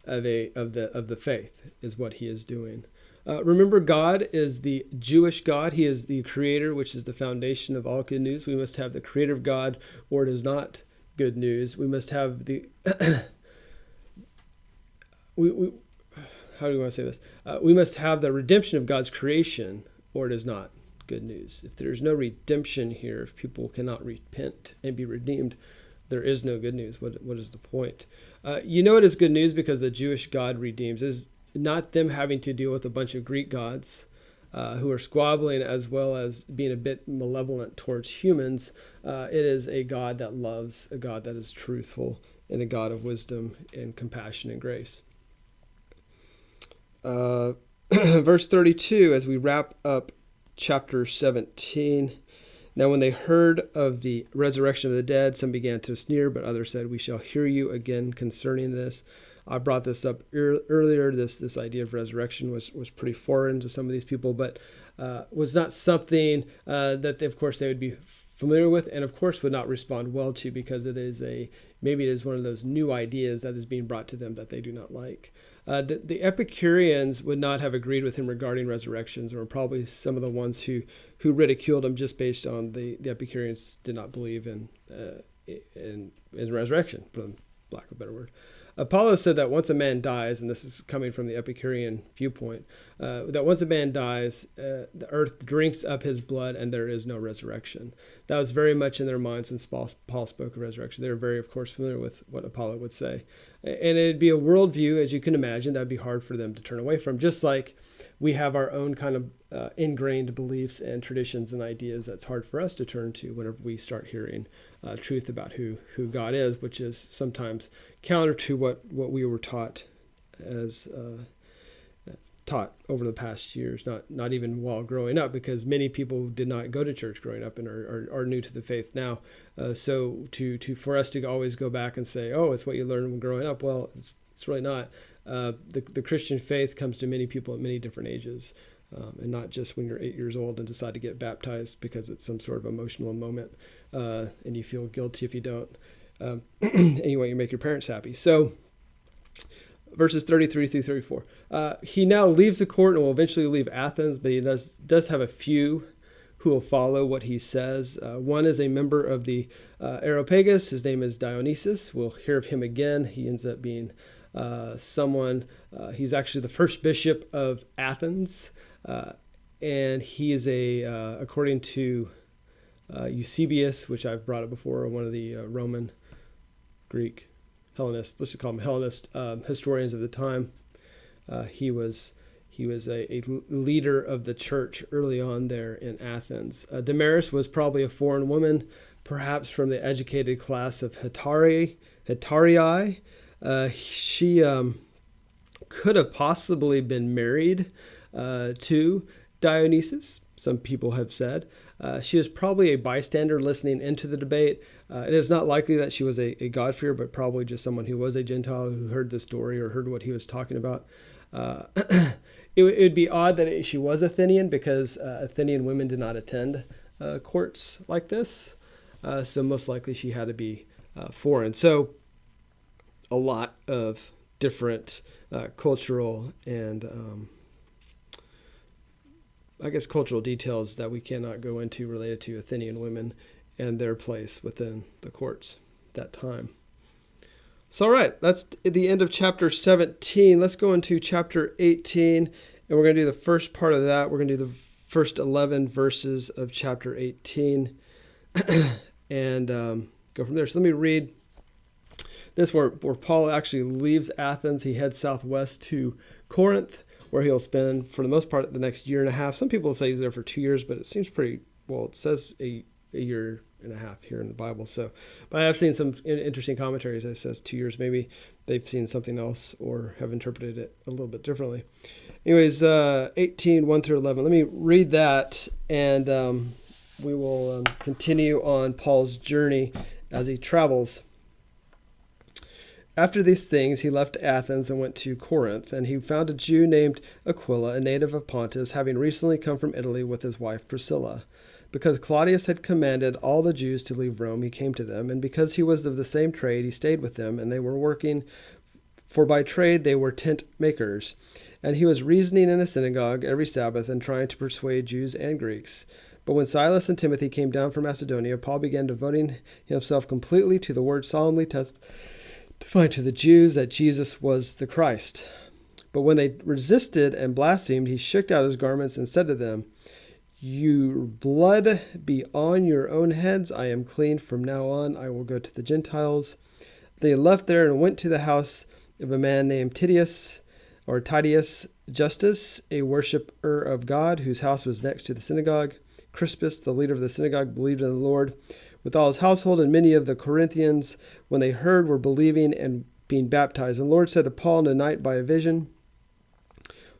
of the faith is what he is doing. Remember, God is the Jewish God. He is the creator, which is the foundation of all good news. We must have the creator of God, or it is not good news. We must have the how do we want to say this? We must have the redemption of God's creation, or it is not good news. If there's no redemption here, if people cannot repent and be redeemed, there is no good news. What is the point? You know it is good news because the Jewish God redeems. It is not them having to deal with a bunch of Greek gods who are squabbling as well as being a bit malevolent towards humans. It is a God that loves, a God that is truthful, and a God of wisdom and compassion and grace. Verse 32, as we wrap up chapter 17. Now when they heard of the resurrection of the dead, some began to sneer, but others said, "We shall hear you again concerning this." I brought this up earlier. This idea of resurrection was pretty foreign to some of these people, but was not something that, of course, they would be familiar with, and of course would not respond well to, because maybe it is one of those new ideas that is being brought to them that they do not like. The Epicureans would not have agreed with him regarding resurrections, or probably some of the ones who ridiculed him just based on the Epicureans did not believe in resurrection, for lack of a better word. Apollo said that once a man dies, and this is coming from the Epicurean viewpoint, that once a man dies, the earth drinks up his blood and there is no resurrection. That was very much in their minds when Paul spoke of resurrection. They were very, of course, familiar with what Apollo would say. And it'd be a worldview, as you can imagine, that would be hard for them to turn away from, just like we have our own kind of ingrained beliefs and traditions and ideas that's hard for us to turn to whenever we start hearing truth about who God is, which is sometimes counter to what we were taught over the past years, not even while growing up, because many people did not go to church growing up and are new to the faith now. So for us to always go back and say, oh, it's what you learned when growing up, well, it's really not. The Christian faith comes to many people at many different ages, and not just when you're 8 years old and decide to get baptized because it's some sort of emotional moment, and you feel guilty if you don't, and you want to make your parents happy. So verses 33 through 34. He now leaves the court and will eventually leave Athens, but he does have a few who will follow what he says. One is a member of the Areopagus. His name is Dionysius. We'll hear of him again. He ends up being he's actually the first bishop of Athens. And he is according to Eusebius, which I've brought up before, one of the Roman, Greek, Hellenist, let's just call him Hellenist historians of the time. He was a leader of the church early on there in Athens. Damaris was probably a foreign woman, perhaps from the educated class of Hetarii. She could have possibly been married to Dionysius, some people have said. She was probably a bystander listening into the debate. It is not likely that she was a God-fearer, but probably just someone who was a Gentile who heard the story or heard what he was talking about. It would be odd that she was Athenian, because Athenian women did not attend courts like this. So most likely she had to be foreign. So a lot of different cultural and cultural details that we cannot go into related to Athenian women and their place within the courts at that time. So, all right, that's the end of chapter 17. Let's go into chapter 18, and we're going to do the first part of that. We're going to do the first 11 verses of chapter 18 and go from there. So let me read this where Paul actually leaves Athens. He heads southwest to Corinth, where he'll spend, for the most part, the next year and a half. Some people say he's there for 2 years, but it seems pretty, well, it says a year and a half here in the Bible. So, but I have seen some interesting commentaries that says 2 years. Maybe they've seen something else or have interpreted it a little bit differently. Anyways, 18, 1 through 11. Let me read that, and we will continue on Paul's journey as he travels. After these things, he left Athens and went to Corinth, and he found a Jew named Aquila, a native of Pontus, having recently come from Italy with his wife Priscilla. Because Claudius had commanded all the Jews to leave Rome, he came to them, and because he was of the same trade, he stayed with them, and they were working, for by trade they were tent makers. And he was reasoning in the synagogue every Sabbath and trying to persuade Jews and Greeks. But when Silas and Timothy came down from Macedonia, Paul began devoting himself completely to the word, solemnly testifying to the Jews that Jesus was the Christ. But when they resisted and blasphemed, he shook out his garments and said to them, "Your blood be on your own heads. I am clean. From now on, I will go to the Gentiles." They left there and went to the house of a man named Titius Justus, a worshiper of God, whose house was next to the synagogue. Crispus, the leader of the synagogue, believed in the Lord with all his household, and many of the Corinthians, when they heard, were believing and being baptized. And the Lord said to Paul in the night by a vision,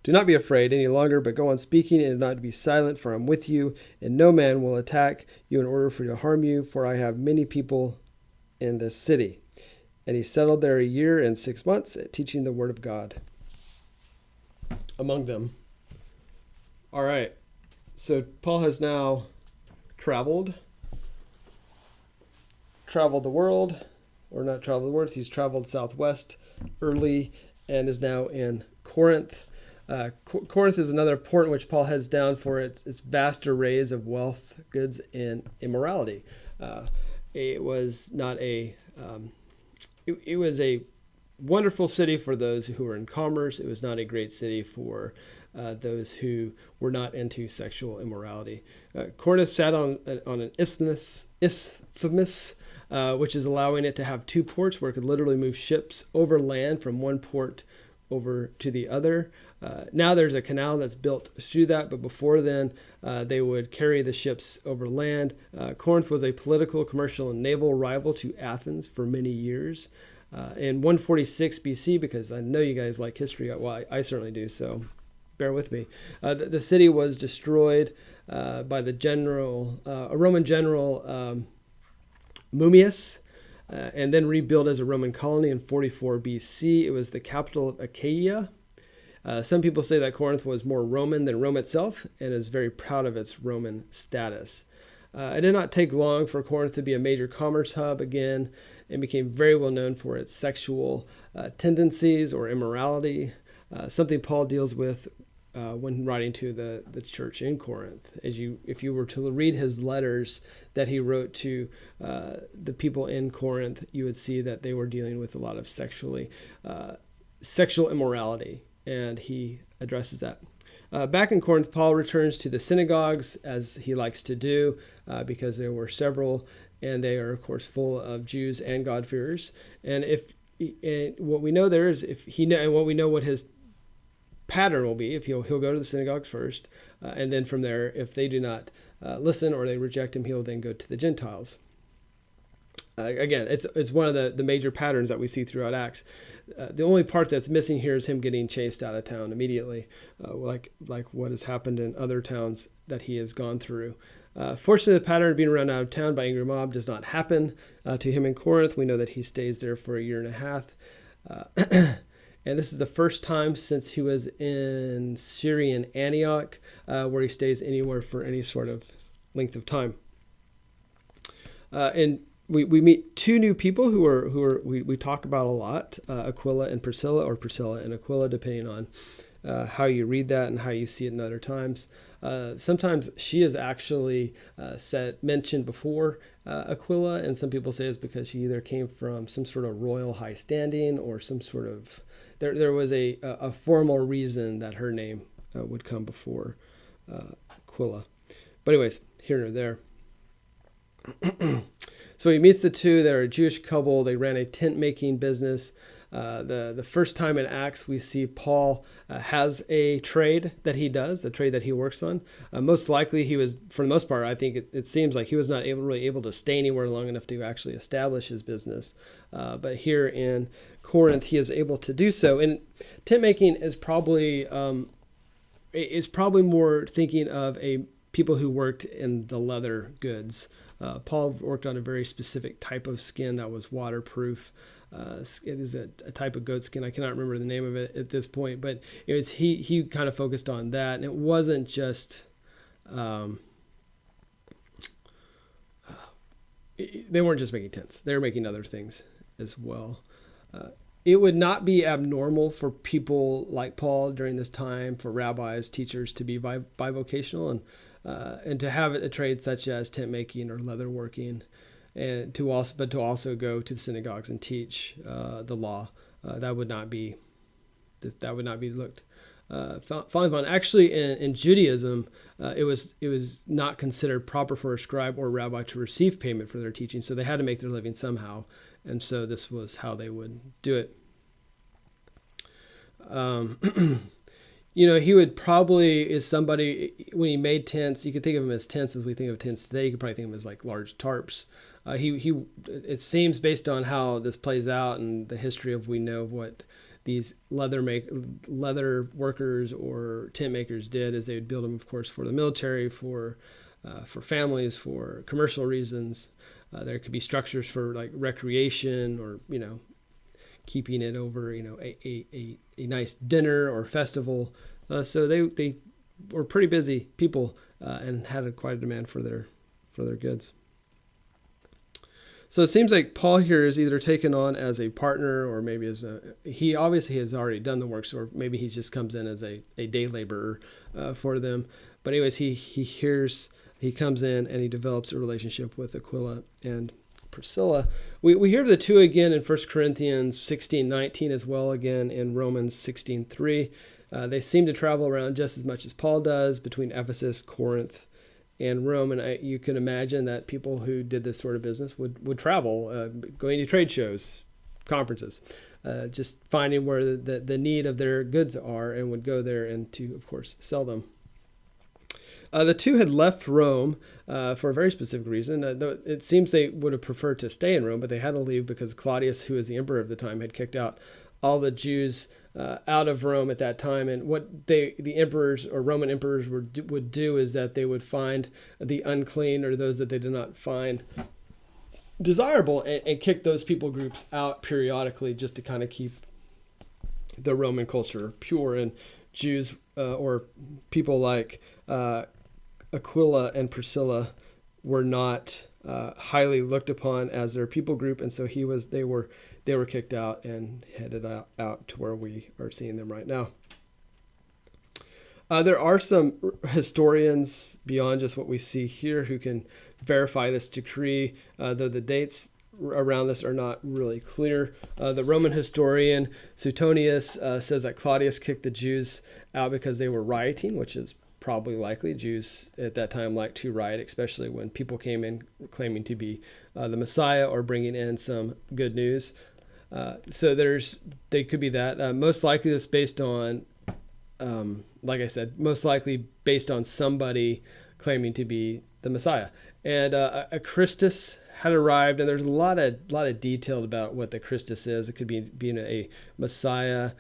"Do not be afraid any longer, but go on speaking and not be silent, for I am with you, and no man will attack you in order for you to harm you, for I have many people in this city." And he settled there 1 year and 6 months, teaching the word of God among them. All right. So Paul has now traveled the world, or not traveled the world. He's traveled southwest early and is now in Corinth. Corinth is another port in which Paul heads down for its vast arrays of wealth, goods, and immorality. It was not a it was a wonderful city for those who were in commerce. It was not a great city for those who were not into sexual immorality. Corinth sat on an isthmus, which is allowing it to have two ports where it could literally move ships over land from one port over to the other. Now there's a canal that's built through that, but before then they would carry the ships over land. Corinth was a political, commercial, and naval rival to Athens for many years. In 146 BC, because I know you guys like history, well, I certainly do, so bear with me. The city was destroyed by a Roman general, Mummius, and then rebuilt as a Roman colony in 44 BC. It was the capital of Achaia. Some people say that Corinth was more Roman than Rome itself and is very proud of its Roman status. It did not take long for Corinth to be a major commerce hub again and became very well known for its sexual tendencies or immorality, something Paul deals with when writing to the church in Corinth. If you were to read his letters that he wrote to the people in Corinth, you would see that they were dealing with a lot of sexual immorality, and he addresses that. Back in Corinth, Paul returns to the synagogues, as he likes to do, because there were several, and they are, of course, full of Jews and God-fearers. And what we know there is, what his pattern will be, if he'll go to the synagogues first, and then from there, if they do not listen or they reject him, he'll then go to the Gentiles. Again, it's one of the major patterns that we see throughout Acts. The only part that's missing here is him getting chased out of town immediately, like what has happened in other towns that he has gone through. Fortunately, the pattern of being run out of town by angry mob does not happen to him in Corinth. We know that he stays there for a year and a half. And this is the first time since he was in Syrian Antioch where he stays anywhere for any sort of length of time. And we meet two new people who we talk about a lot, Aquila and Priscilla, or Priscilla and Aquila, depending on how you read that and how you see it in other times. Sometimes she is actually mentioned before Aquila, and some people say it's because she either came from some sort of royal high standing or some sort of there was a formal reason that her name would come before Aquila. But anyways, here or there. So he meets the two. They're a Jewish couple. They ran a tent-making business. The first time in Acts, we see Paul has a trade that he does, a trade that he works on. Most likely he was, for the most part, I think it seems like he was not really able to stay anywhere long enough to actually establish his business. But here in Corinth, he is able to do so. And tent-making is probably more thinking of people who worked in the leather goods. Paul worked on a very specific type of skin that was waterproof. It is a type of goat skin. I cannot remember the name of it at this point, but it was he kind of focused on that, and it wasn't just they weren't just making tents; they were making other things as well. It would not be abnormal for people like Paul during this time, for rabbis, teachers, to be bivocational and to have a trade such as tent making or leather working, and to also go to the synagogues and teach the law. That would not be looked fondly upon. Actually, in Judaism, it was not considered proper for a scribe or rabbi to receive payment for their teaching, so they had to make their living somehow, and so this was how they would do it. He would probably, is somebody, when he made tents, you could think of him as tents as we think of tents today. You could probably think of him as like large tarps. It seems, based on how this plays out and the history of we know of what these leather workers or tent makers did, is they would build them, of course, for the military, for families, for commercial reasons. There could be structures for like recreation, or keeping it over a nice dinner or festival. So they were pretty busy people and had quite a demand for their goods. So it seems like Paul here is either taken on as a partner, or maybe he obviously has already done the work, or maybe he just comes in as a day laborer for them. But anyways, he comes in and he develops a relationship with Aquila and Priscilla. We hear the two again in 1 Corinthians 16:19, as well again in Romans 16:3. They seem to travel around just as much as Paul does between Ephesus, Corinth, and Rome. And you can imagine that people who did this sort of business would travel, going to trade shows, conferences, just finding where the need of their goods are, and would go there and to, of course, sell them. The two had left Rome for a very specific reason. It seems they would have preferred to stay in Rome, but they had to leave because Claudius, who was the emperor of the time, had kicked out all the Jews out of Rome at that time. And what the emperors or Roman emperors would do is that they would find the unclean, or those that they did not find desirable, and kick those people groups out periodically, just to kind of keep the Roman culture pure. And Jews or people like Aquila and Priscilla were not highly looked upon as their people group, and so they were kicked out and headed out to where we are seeing them right now. There are some historians beyond just what we see here who can verify this decree, though the dates around this are not really clear. The Roman historian Suetonius says that Claudius kicked the Jews out because they were rioting, which is probably likely. Jews at that time liked to riot, especially when people came in claiming to be the Messiah or bringing in some good news. So they could be that. Most likely it's based on, like I said, most likely based on somebody claiming to be the Messiah. And a Christus had arrived, and there's a lot of detail about what the Christus is. It could be being a Messiah,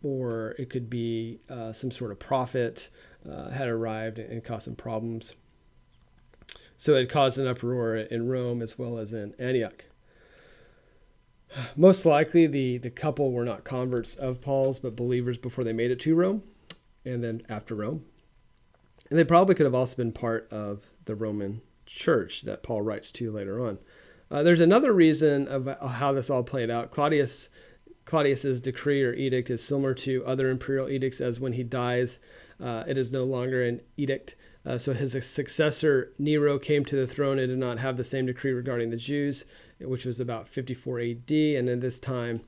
or it could be some sort of prophet had arrived and caused some problems. So it caused an uproar in Rome as well as in Antioch. Most likely the couple were not converts of Paul's, but believers before they made it to Rome and then after Rome. And they probably could have also been part of the Roman church that Paul writes to later on. There's another reason of how this all played out. Claudius's decree or edict is similar to other imperial edicts, as when he dies, it is no longer an edict. So his successor, Nero, came to the throne and did not have the same decree regarding the Jews, which was about 54 AD. And in this time,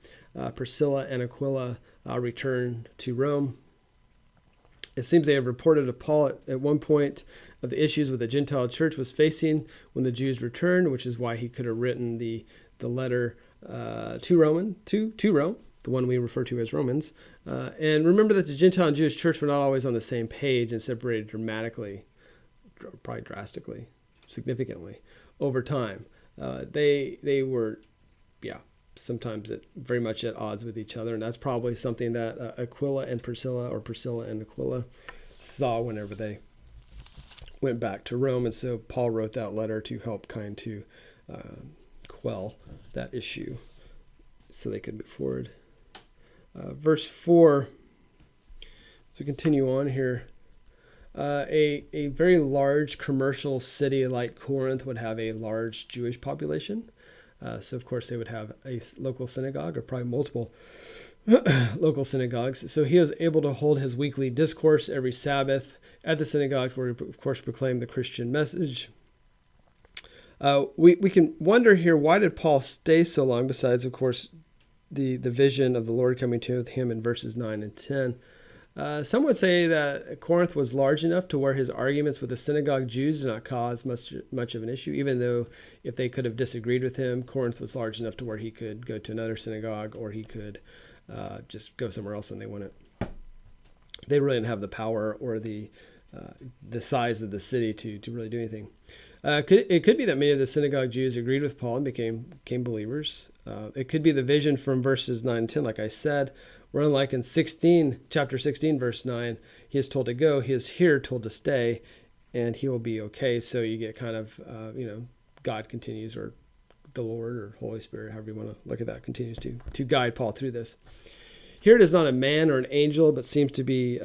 Priscilla and Aquila returned to Rome. It seems they have reported to Paul at one point of the issues with the Gentile church was facing when the Jews returned, which is why he could have written the letter to Rome, the one we refer to as Romans. And remember that the Gentile and Jewish church were not always on the same page and separated dramatically, probably drastically, significantly over time. They were, sometimes very much at odds with each other. And that's probably something that Aquila and Priscilla, or Priscilla and Aquila, saw whenever they went back to Rome. And so Paul wrote that letter to help to quell that issue so they could move forward. Verse 4, as we continue on here, a very large commercial city like Corinth would have a large Jewish population. So, of course, they would have a local synagogue, or probably multiple local synagogues. So he was able to hold his weekly discourse every Sabbath at the synagogues, where he, of course, proclaimed the Christian message. We can wonder here, why did Paul stay so long, besides, of course, the vision of the Lord coming to him in verses 9 and 10. Some would say that Corinth was large enough to where his arguments with the synagogue Jews did not cause much of an issue, even though if they could have disagreed with him, Corinth was large enough to where he could go to another synagogue, or he could just go somewhere else and they wouldn't. They really didn't have the power or the size of the city to really do anything. It could be that many of the synagogue Jews agreed with Paul and became believers. It could be the vision from verses 9 and 10, like I said, where unlike in chapter 16, verse 9, he is told to go, he is here told to stay, and he will be okay. So you get kind of, God continues, or the Lord or Holy Spirit, however you want to look at that, continues to guide Paul through this. Here it is not a man or an angel, but seems to be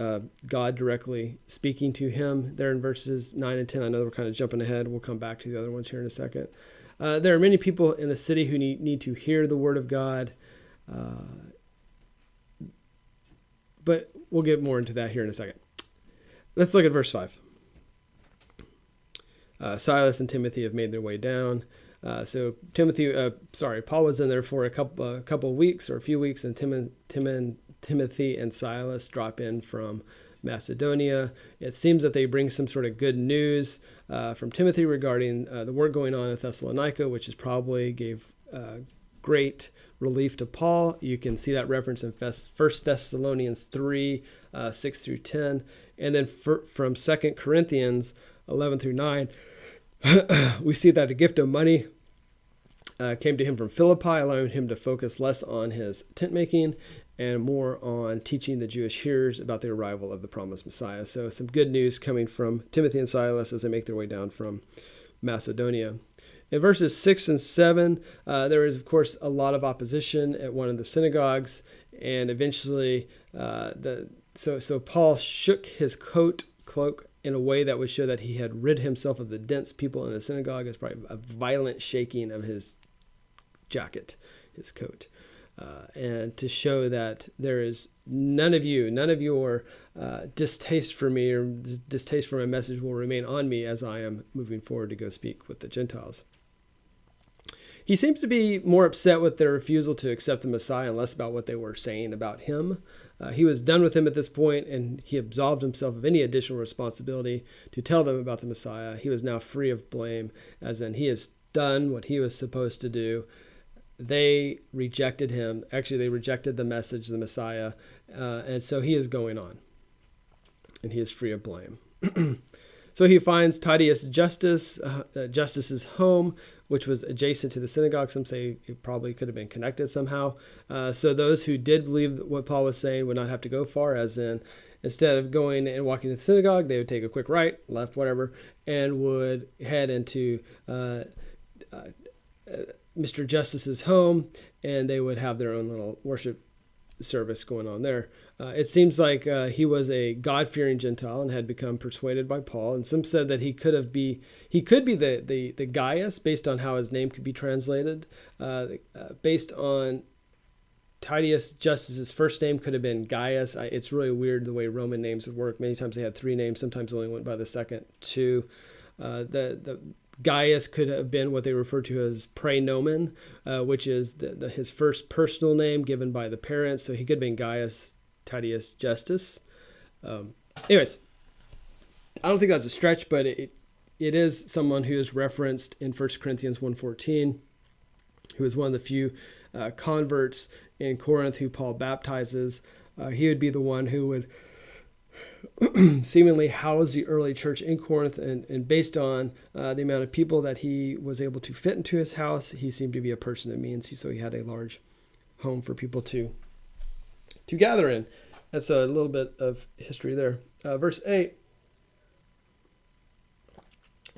God directly speaking to him there in verses 9 and 10. I know we're kind of jumping ahead. We'll come back to the other ones here in a second. There are many people in the city who need to hear the word of God, but we'll get more into that here in a second. Let's look at verse 5. Silas and Timothy have made their way down. So Paul was in there for a couple of weeks or a few weeks, and Timothy and Silas drop in from Macedonia. It seems that they bring some sort of good news from Timothy regarding the work going on in Thessalonica, which is probably gave great relief to Paul. You can see that reference in 1 Thessalonians 3, 6 through 10. And then from 2 Corinthians 11 through 9, we see that a gift of money came to him from Philippi, allowing him to focus less on his tent making and more on teaching the Jewish hearers about the arrival of the promised Messiah. So some good news coming from Timothy and Silas as they make their way down from Macedonia. In verses 6 and 7, there is, of course, a lot of opposition at one of the synagogues, and eventually so Paul shook his cloak in a way that would show that he had rid himself of the dense people in the synagogue. It's probably a violent shaking of his jacket, his coat. and to show that there is none of your distaste for me or distaste for my message will remain on me as I am moving forward to go speak with the Gentiles. He seems to be more upset with their refusal to accept the Messiah and less about what they were saying about him. He was done with him at this point, and he absolved himself of any additional responsibility to tell them about the Messiah. He was now free of blame, as in he has done what he was supposed to do. They rejected him. Actually, they rejected the message, the Messiah, and so he is going on, and he is free of blame. So he finds Titius Justus's home, which was adjacent to the synagogue. Some say it probably could have been connected somehow. So those who did believe what Paul was saying would not have to go far, as in instead of going and walking to the synagogue, they would take a quick right, left, whatever, and would head into Mr. Justus's home, and they would have their own little worship service going on there. It seems like he was a God-fearing Gentile and had become persuaded by Paul. And some said that he could be the Gaius, based on how his name could be translated. Based on Titius Justus's first name could have been Gaius. It's really weird the way Roman names would work. Many times they had three names. Sometimes only went by the second two. The Gaius could have been what they refer to as praenomen, which is his first personal name given by the parents. So he could have been Gaius Titius Justus. Anyways, I don't think that's a stretch, but it is someone who is referenced in 1 Corinthians 1:14, who is one of the few converts in Corinth who Paul baptizes. He would be the one who would seemingly house the early church in Corinth, and based on the amount of people that he was able to fit into his house, he seemed to be a person of means. So he had a large home for people to gather in. That's a little bit of history there. Verse 8,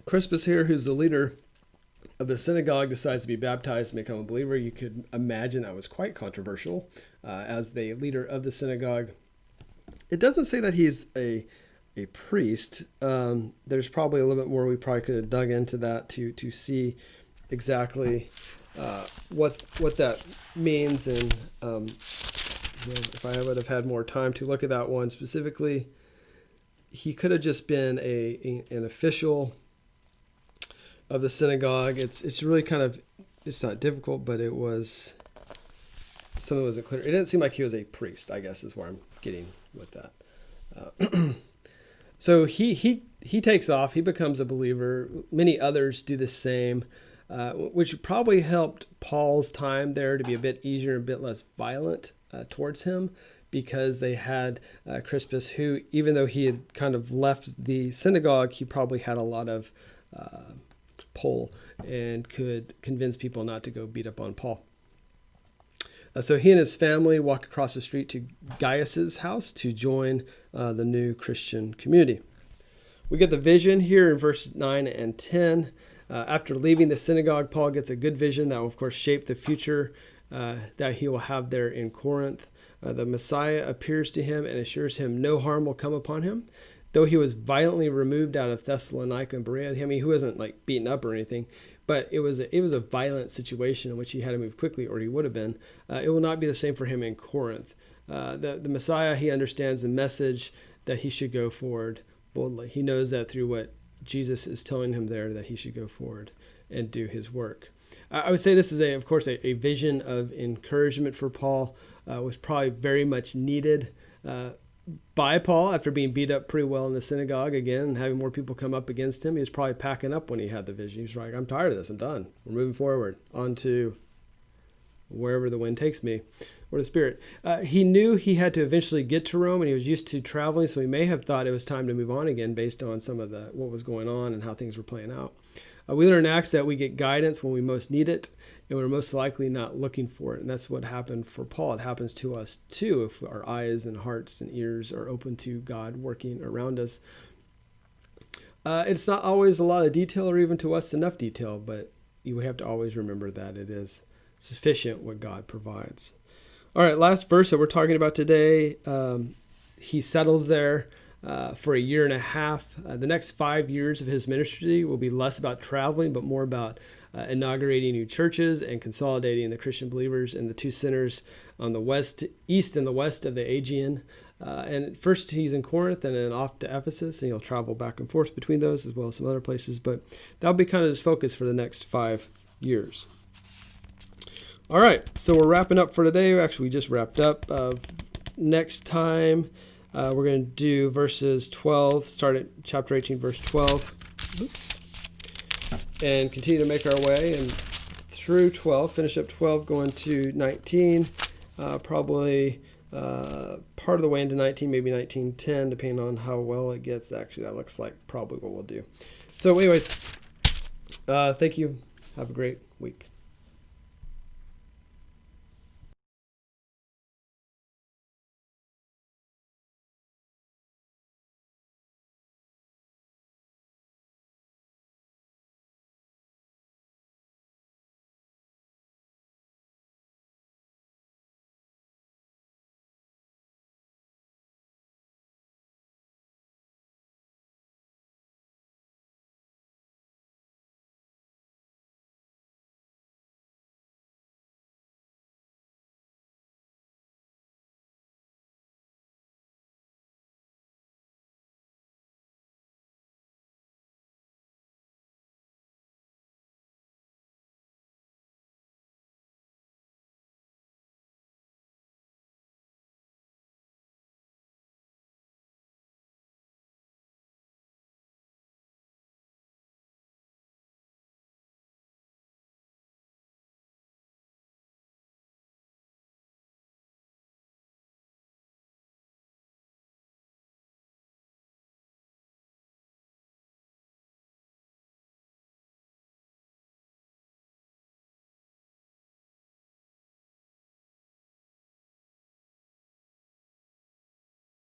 Crispus here, who's the leader of the synagogue, decides to be baptized and become a believer. You could imagine that was quite controversial as the leader of the synagogue. It doesn't say that he's a priest. There's probably a little bit more. We probably could have dug into that to see exactly what that means. And if I would have had more time to look at that one specifically, he could have just been an official of the synagogue. It's really kind of, it's not difficult, but it was something that wasn't clear. It didn't seem like he was a priest, I guess, is where I'm getting with that. So he takes off. He becomes a believer. Many others do the same, which probably helped Paul's time there to be a bit easier and a bit less violent towards him, because they had Crispus, who, even though he had kind of left the synagogue, he probably had a lot of pull and could convince people not to go beat up on Paul. So he and his family walk across the street to Gaius's house to join the new Christian community. We get the vision here in verses 9 and 10. After leaving the synagogue, Paul gets a good vision that will, of course, shape the future that he will have there in Corinth. The Messiah appears to him and assures him no harm will come upon him. Though he was violently removed out of Thessalonica and Berea, I mean, he wasn't like beaten up or anything, but it was a violent situation in which he had to move quickly, or he would have been. It will not be the same for him in Corinth. The Messiah, he understands the message that he should go forward boldly. He knows that through what Jesus is telling him there, that he should go forward and do his work. I would say this is, of course, a vision of encouragement for Paul. Was probably very much needed by Paul after being beat up pretty well in the synagogue again, and having more people come up against him. He was probably packing up when he had the vision. He was like, I'm tired of this. I'm done. We're moving forward on to wherever the wind takes me, or the Spirit. He knew he had to eventually get to Rome, and he was used to traveling, so he may have thought it was time to move on again based on some of what was going on and how things were playing out. We learn in Acts that we get guidance when we most need it, and we're most likely not looking for it. And that's what happened for Paul. It happens to us too if our eyes and hearts and ears are open to God working around us. It's not always a lot of detail, or even to us enough detail, but you have to always remember that it is sufficient what God provides. All right, last verse that we're talking about today, he settles there for a year and a half. The next 5 years of his ministry will be less about traveling, but more about inaugurating new churches and consolidating the Christian believers in the two centers on the east and the west of the Aegean. And first he's in Corinth and then off to Ephesus, and he'll travel back and forth between those as well as some other places. But that'll be kind of his focus for the next 5 years. All right, so we're wrapping up for today. Actually, we just wrapped up. Next time, we're going to do verses 12, start at chapter 18, verse 12. Oops. And continue to make our way and through 12, finish up 12, going to 19, probably part of the way into 19, maybe 19:10, depending on how well it gets. Actually, that looks like probably what we'll do. So anyways, thank you. Have a great week.